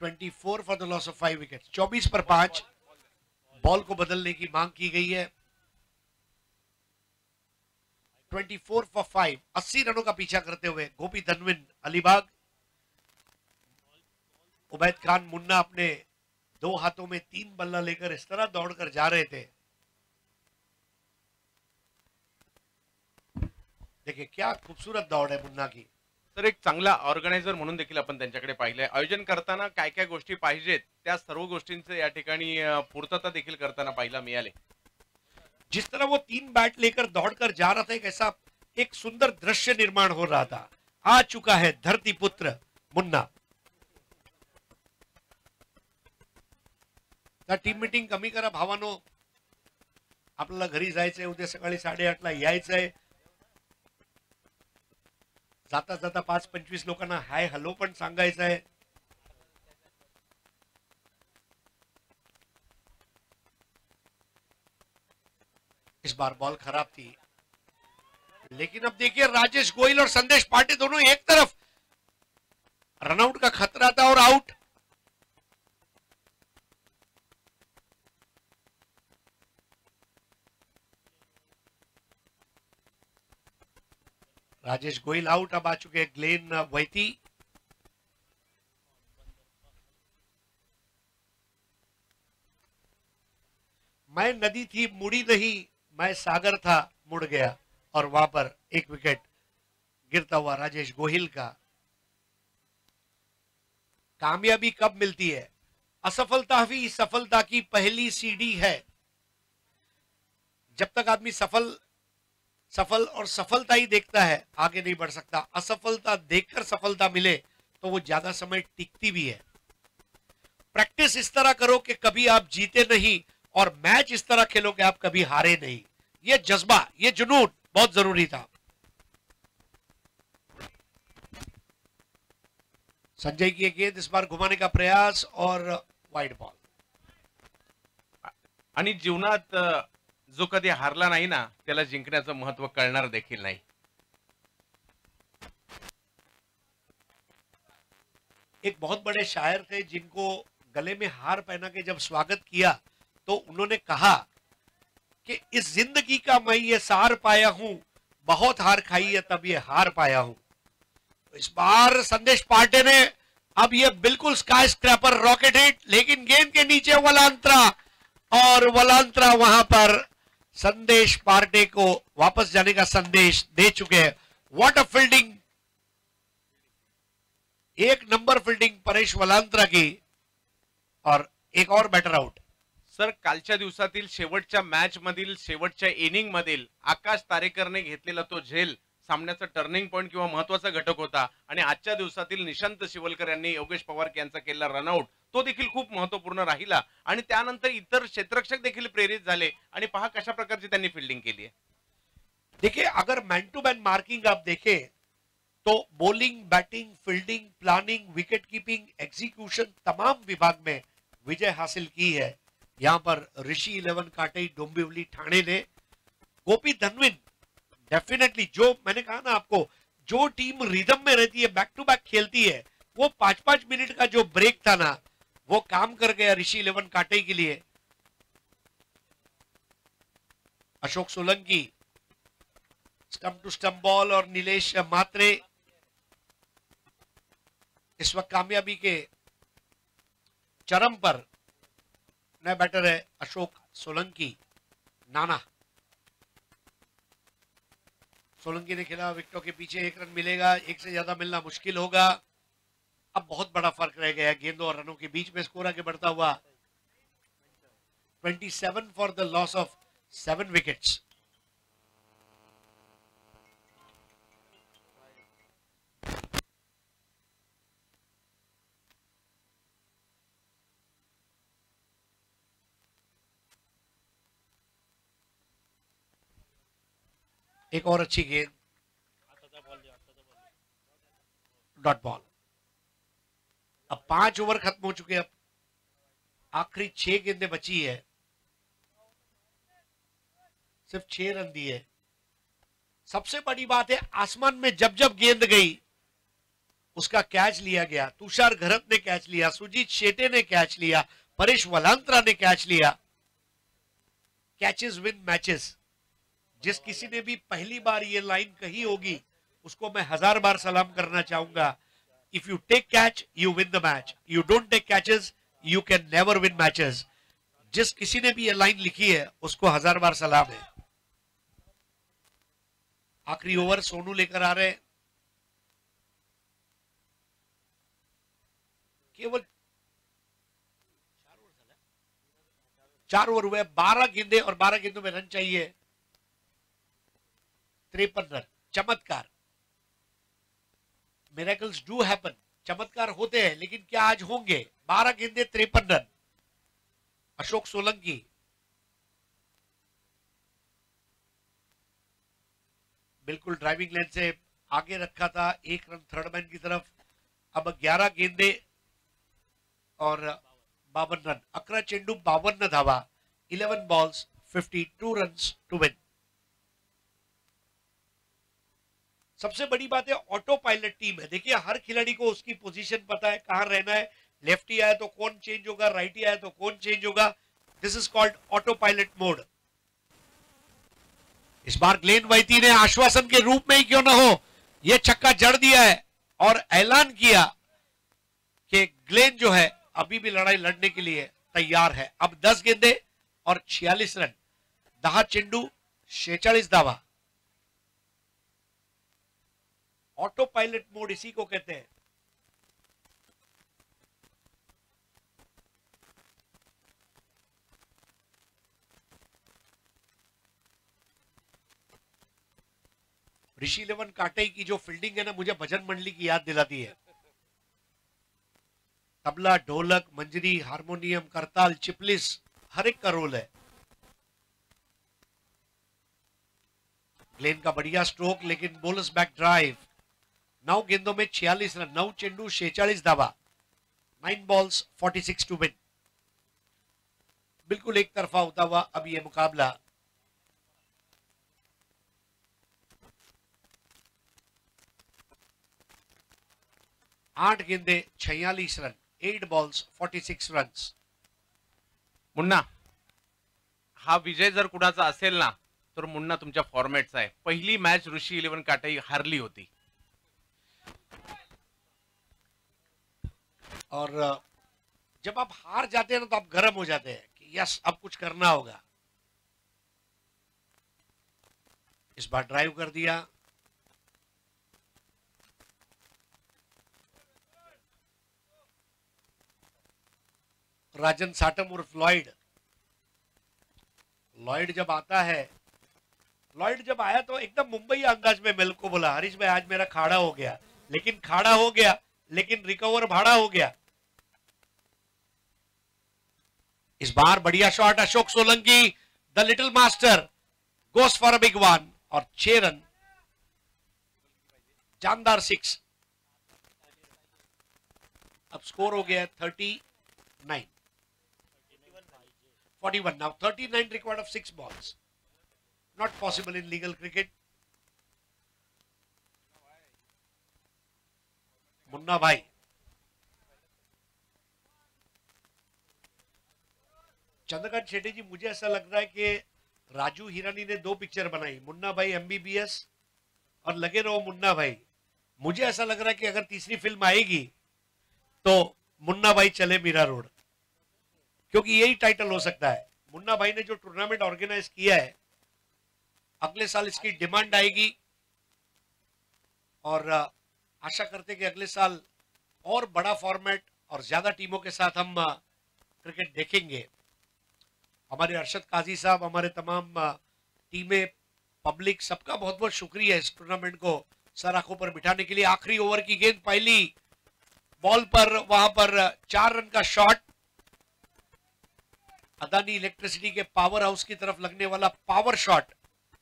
24 for the loss of 5 wicket. 24 पर 5. बॉल को बदलने की मांग की गई है. 24 फॉर 5, 80 रनों का पीछा करते हुए गोपी धनविन अलीबाग. उबैद खान मुन्ना अपने 2 हाथों में 3 बल्ला लेकर इस तरह दौड़कर जा रहे थे. देखिए क्या खूबसूरत दौड़ है मुन्ना की.
तर एक चांगला ऑर्गनायझर म्हणून देखील आपण त्यांच्याकडे पाहिलंय. आयोजन करताना काय काय गोष्टी पाहिजेत त्या सर्व गोष्टींचे या ठिकाणी पूर्तता देखील करताना पाहायला मिळाले.
जिस तरह वो 3 बैट लेकर दौड़कर जा रहा था, एक ऐसा एक सुंदर दृश्य निर्माण हो रहा था. आ चुका है धरती पुत्र मुन्ना. टीम मीटिंग कमी करा भावानो. आपल्याला घरी जायचंय, उद्या सकाळी 8:30ला यायचंय. जाता जाता 5-25 लोकांना हाय हॅलो पण सांगायचं आहे. इस बार बॉल खराब थी, लेकिन अब देखिए राजेश गोयल और संदेश पांडे दोनों एक तरफ. रनआउट का खतरा था और आउट. राजेश गोयल आउट. अब आ चुके हैं ग्लेन वैती. मैं नदी थी मुड़ी नहीं, मैं सागर था मुड़ गया. और वहां पर एक विकेट गिरता हुआ राजेश गोहिल का. कामयाबी कब मिलती है? असफलता भी सफलता की पहली सीढ़ी है. जब तक आदमी सफल और सफलता ही देखता है, आगे नहीं बढ़ सकता. असफलता देखकर सफलता मिले तो वो ज्यादा समय टिकती भी है. प्रैक्टिस इस तरह करो कि कभी आप जीते नहीं, और मैच इस तरह खेलो कि आप कभी हारे नहीं. ये जज्बा, ये जुनून बहुत जरूरी था. संजय की गेंद इस बार घुमाने का प्रयास और वाइड बॉल.
आणि जीवनात जो कधी हारला नाही ना, त्याला जिंकण्याचं महत्व कळणार देखील नाही.
एक बहुत बड़े शायर थे जिनको गले में हार पहना के जब स्वागत किया तो उन्होंने कहा कि इस जिंदगी का मैं ये सार पाया हूं, बहुत हार खाई है तब ये हार पाया हूं. इस बार संदेश पांडे ने अब ये बिल्कुल स्काई स्क्रैपर रॉकेट हिट, लेकिन गेंद के नीचे वलांत्रा, और वलांत्रा वहां पर संदेश पार्टे को वापस जाने का संदेश दे चुके हैं। व्हाट अ फील्डिंग, एक नंबर फील्डिंग परेश वलांत्रा की, और एक और बैटर आउट।
सर, कालच्या दिवसातील शेवटच्या मॅच मधील शेवटच्या इनिंग मधील आकाश तारेकरने घेतलेला तो झेल सामन्याचा टर्निंग पॉइंट किंवा महत्वाचा घटक होता, आणि आजच्या दिवसातील निशांत शिवलकर यांनी योगेश पवार यांचा केलेला रनआउट तो देखील खूप महत्वपूर्ण राहिला, आणि त्यानंतर इतर क्षेत्ररक्षक देखील प्रेरित झाले, आणि पहा कशा प्रकारची त्यांनी फिल्डिंग केली आहे।
देखिए, अगर मैन टू मैन मार्किंग आप देखें तो bowling, batting, fielding, planning, wicket keeping, execution तमाम विभाग में विजय हासिल की है। यहां पर ऋषि 11 काटई डोंबिवली ठाणे ने, गोपी धनविन डेफिनेटली, जो मैंने कहा ना आपको, जो टीम रिदम में रहती है, बैक टू बैक खेलती है, वो 5-5 मिनट का जो ब्रेक था ना, वो काम कर गया ऋषि 11 काटई के लिए। Ashok Solanki stump to stump ball, और नीलेश मात्रे इस वक्त कामयाबी के चरम पर। नया बैटर है अशोक सोलंकी, नाना। सोलंकी ने खेला, विकेटों के पीछे 1 रन मिलेगा, 1 से ज्यादा मिलना मुश्किल होगा। अब बहुत बड़ा फर्क रह गया गेंदों और रनों के बीच में, स्कोर आगे बढ़ता हुआ 27 for the loss of 7 wickets. एक और अच्छी गेंद, डॉट बॉल। अब 5 ओवर खत्म हो चुके, अब आखिरी 6 गेंदें बची है, सिर्फ 6 रन दिए। सबसे बड़ी बात है, आसमान में जब जब गेंद गई उसका कैच लिया गया। तुषार घरत ने कैच लिया, सुजीत शेटे ने कैच लिया, परेश वलांत्रा ने कैच लिया। Catches win matches. जिस किसी ने भी पहली बार ये लाइन कही होगी उसको मैं 1000 बार सलाम करना चाहूंगा। If you take catch you win the match, you don't take catches you can never win matches. जिस किसी ने भी ये लाइन लिखी है उसको 1000 बार सलाम है। आखिरी ओवर सोनू लेकर आ रहे हैं, केवल 4 ओवर हुए, 12 गेंदे और 12 गेंदों में रन चाहिए, 53 रन। चमत्कार, मिरेकल्स डू हैपन, चमत्कार होते हैं, लेकिन क्या आज होंगे? 12 गेंदे 53 रन। अशोक सोलंकी बिल्कुल ड्राइविंग लेन से आगे रखा था, 1 रन थर्ड मैन की तरफ। अब 11 गेंदे और 52 रन। 11 चेंडू 52 धावा, 11 बॉल्स 52 रन्स टू विन। सबसे बड़ी बात है, ऑटो पायलट टीम है। देखिए, हर खिलाड़ी को उसकी पोजीशन पता है, कहां रहना है। लेफ्टी आया तो कौन चेंज होगा, राइटी आया तो कौन चेंज होगा। This is called auto pilot mode. इस बार ग्लेन वाइटी ने आश्वासन के रूप में ही क्यों ना हो यह छक्का जड़ दिया है और ऐलान किया कि ग्लेन जो है अभी भी लड़ाई लड़ने के लिए तैयार है। अब 10 गेंदे और 46 रन, 10 चेंडू 46 धावा। ऑटो पायलट मोड इसी को कहते हैं। ऋषि 11 काटई की जो फील्डिंग है ना, मुझे भजन मंडली की याद दिलाती है। तबला, ढोलक, मंजरी, हारमोनियम, करताल, चिपलिस, हर एक का रोल है। ग्लेन का बढ़िया स्ट्रोक, लेकिन बोलर्स बैक ड्राइव। 9 गेंदों में 46 रन, 9 चेंडू 46 धावा, 9 बॉल्स 46 टू विन। बिल्कुल एक तरफा होता हुआ अब यह मुकाबला। आठ गेंदे 46 रन, 8 बॉल्स 46 रन।
मुन्ना, हा विजय जर कुणाचा असेल ना तर मुन्ना तुमच्या फॉर्मॅटचा आहे। पहिली मॅच ऋषी 11 काटई हारली होती।
और जब आप हार जाते हैं ना तो आप गर्म हो जाते हैं कि यस अब कुछ करना होगा। इस बार ड्राइव कर दिया, राजन साटम उर्फ लॉयड। लॉयड जब आता है, लॉयड जब आया तो एकदम मुंबई अंदाज में मेरे को बोला, हरीश भाई आज मेरा खाड़ा हो गया, लेकिन खाड़ा हो गया लेकिन रिकवर भाड़ा हो गया। इस बार बढ़िया shot Ashok Solanki, the little master goes for a big one, और 6 रन, जानदार 6। अब स्कोर हो गया 39, 41 now, 39 required of 6 balls. Not possible in legal cricket. Munna भाई, चंद्रकांत शेट्टी जी, मुझे ऐसा लग रहा है कि राजू हिरानी ने 2 पिक्चर बनाई, मुन्ना भाई MBBS और लगे रहो मुन्ना भाई। मुझे ऐसा लग रहा है कि अगर तीसरी फिल्म आएगी तो मुन्ना भाई चले मीरा रोड, क्योंकि यही टाइटल हो सकता है। मुन्ना भाई ने जो टूर्नामेंट ऑर्गेनाइज किया है, अगले साल इसकी डिमांड आएगी और आशा करते कि अगले साल और बड़ा फॉर्मेट और ज्यादा टीमों के साथ हम क्रिकेट देखेंगे। हमारे अरशद काजी साहब, हमारे तमाम टीमें, पब्लिक, सबका बहुत बहुत शुक्रिया इस टूर्नामेंट को सर आंखों पर बिठाने के लिए। आखिरी ओवर की गेंद पहली बॉल पर, वहां पर 4 रन का शॉट, अदानी इलेक्ट्रिसिटी के पावर हाउस की तरफ लगने वाला पावर शॉट,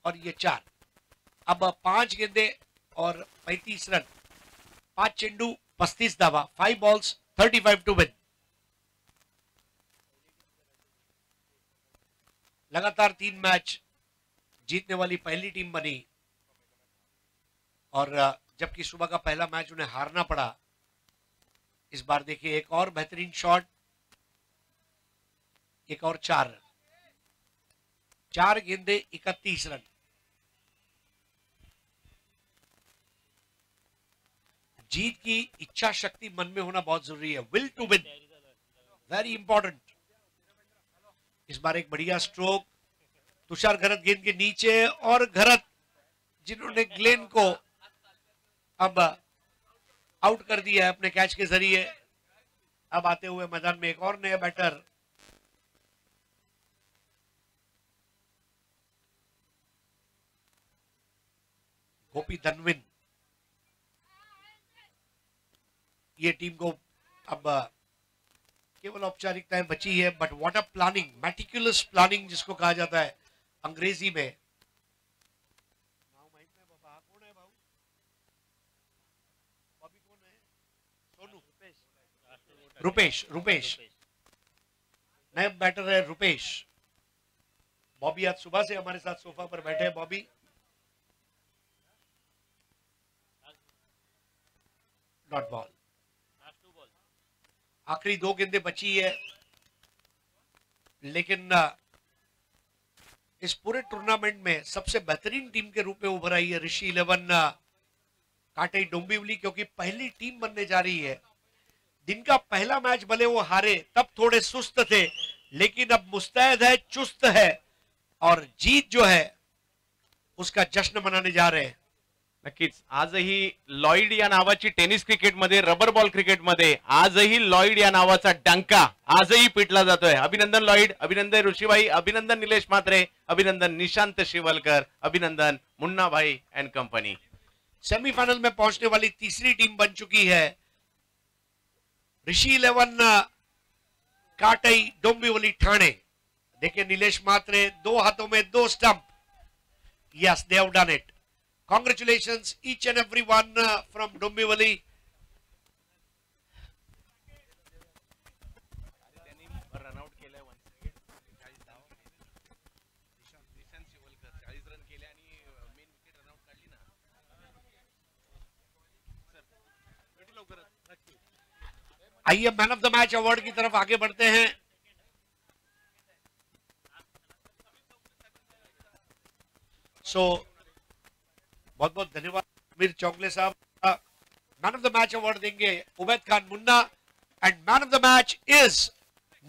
और ये 4। अब 5 गेंदे और 35 रन, 5 चेंडू 35 धावा, 5 balls 35 टू विन। लगातार 3 मैच जीतने वाली पहली टीम बनी, और जबकि सुबह का पहला मैच उन्हें हारना पड़ा। इस बार देखिए एक और बेहतरीन शॉट, एक और 4 रन, 4 गेंदे 31 रन। जीत की इच्छा शक्ति मन में होना बहुत जरूरी है, will to win, very important. इस बार एक बढ़िया स्ट्रोक, तुषार घरत गेंद के नीचे, और घरत जिन्होंने ग्लेन को अब आउट कर दिया है अपने कैच के जरिए। अब आते हुए मैदान में एक और नया बैटर, गोपी धनविन। ये टीम को अब केवल औपचारिकताएं बची है, but what a planning, meticulous planning जिसको कहा जाता है अंग्रेजी में। रुपेश, रुपेश नए बैटर है रुपेश। बॉबी आज सुबह से हमारे साथ सोफा पर बैठे हैं। बॉबी, डॉट बॉल, आखिरी 2 गेंदें बची है, लेकिन इस पूरे टूर्नामेंट में सबसे बेहतरीन टीम के रूप में उभर आई है ऋषि 11 काटे डोंबिवली, क्योंकि पहली टीम बनने जा रही है। दिन का पहला मैच भले वो हारे, तब थोड़े सुस्त थे, लेकिन अब मुस्तैद है, चुस्त है, और जीत जो है उसका जश्न मनाने जा रहे हैं।
नक्कीच आजही लॉईड या नावाची टेनिस क्रिकेटमध्ये, रबर बॉल क्रिकेटमध्ये आजही लॉईड या नावाचा डंका आजही पिटला जातोय। अभिनंदन लॉईड, अभिनंदन ऋषीभाई, अभिनंदन निलेश म्हात्रे, अभिनंदन निशांत शिवलकर, अभिनंदन मुन्ना भाई एंड कंपनी।
सेमीफाइनल में पहुंचने वाली तीसरी टीम बन चुकी है ऋषि 11 काटई डोंबिवली ठाणे। देखिए नीलेश म्हात्रे, 2 हाथों में 2 stump. Yes, they have done it. Congratulations each and every one from Dombivli. आइए man of the match award की तरफ आगे बढ़ते हैं। बहुत बहुत धन्यवाद अमीर चौगले साहब। Man of the match award देंगे Ubaid Khan Munna, and man of the match is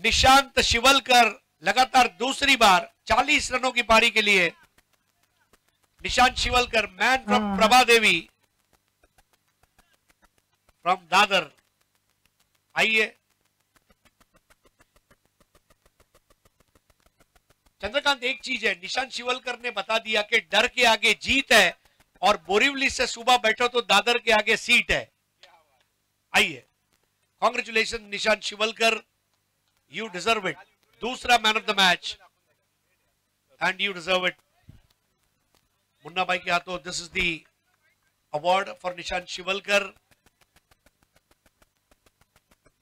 Nishant Shivalkar. लगातार दूसरी बार 40 रनों की पारी के लिए Nishant Shivalkar, man from Prabha Devi from Dadar. आइए चंद्रकांत, एक चीज है, निशांत शिवलकर ने बता दिया कि डर के आगे जीत है और बोरीवली से सुबह बैठो तो दादर के आगे सीट है। आइए, congratulation Nishant Shivalkar, you deserve it. दूसरा man of the match and you deserve it. Munna भाई के हाथों this is the award for Nishant Shivalkar.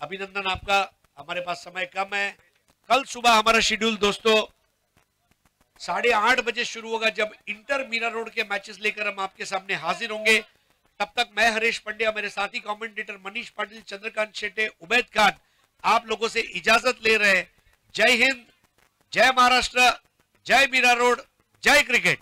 अभिनंदन आपका। हमारे पास समय कम है। कल सुबह हमारा शेड्यूल दोस्तों 8:30 बजे शुरू होगा, जब इंटर मीरा रोड के मैचेस लेकर हम आपके सामने हाजिर होंगे। तब तक मैं हरीश पंड्या, मेरे साथी कमेंटेटर मनीष पाटिल, चंद्रकांत शेट्टे, उबैद खान आप लोगों से इजाजत ले रहे हैं। जय हिंद, जय महाराष्ट्र, जय मीरा रोड, जय क्रिकेट।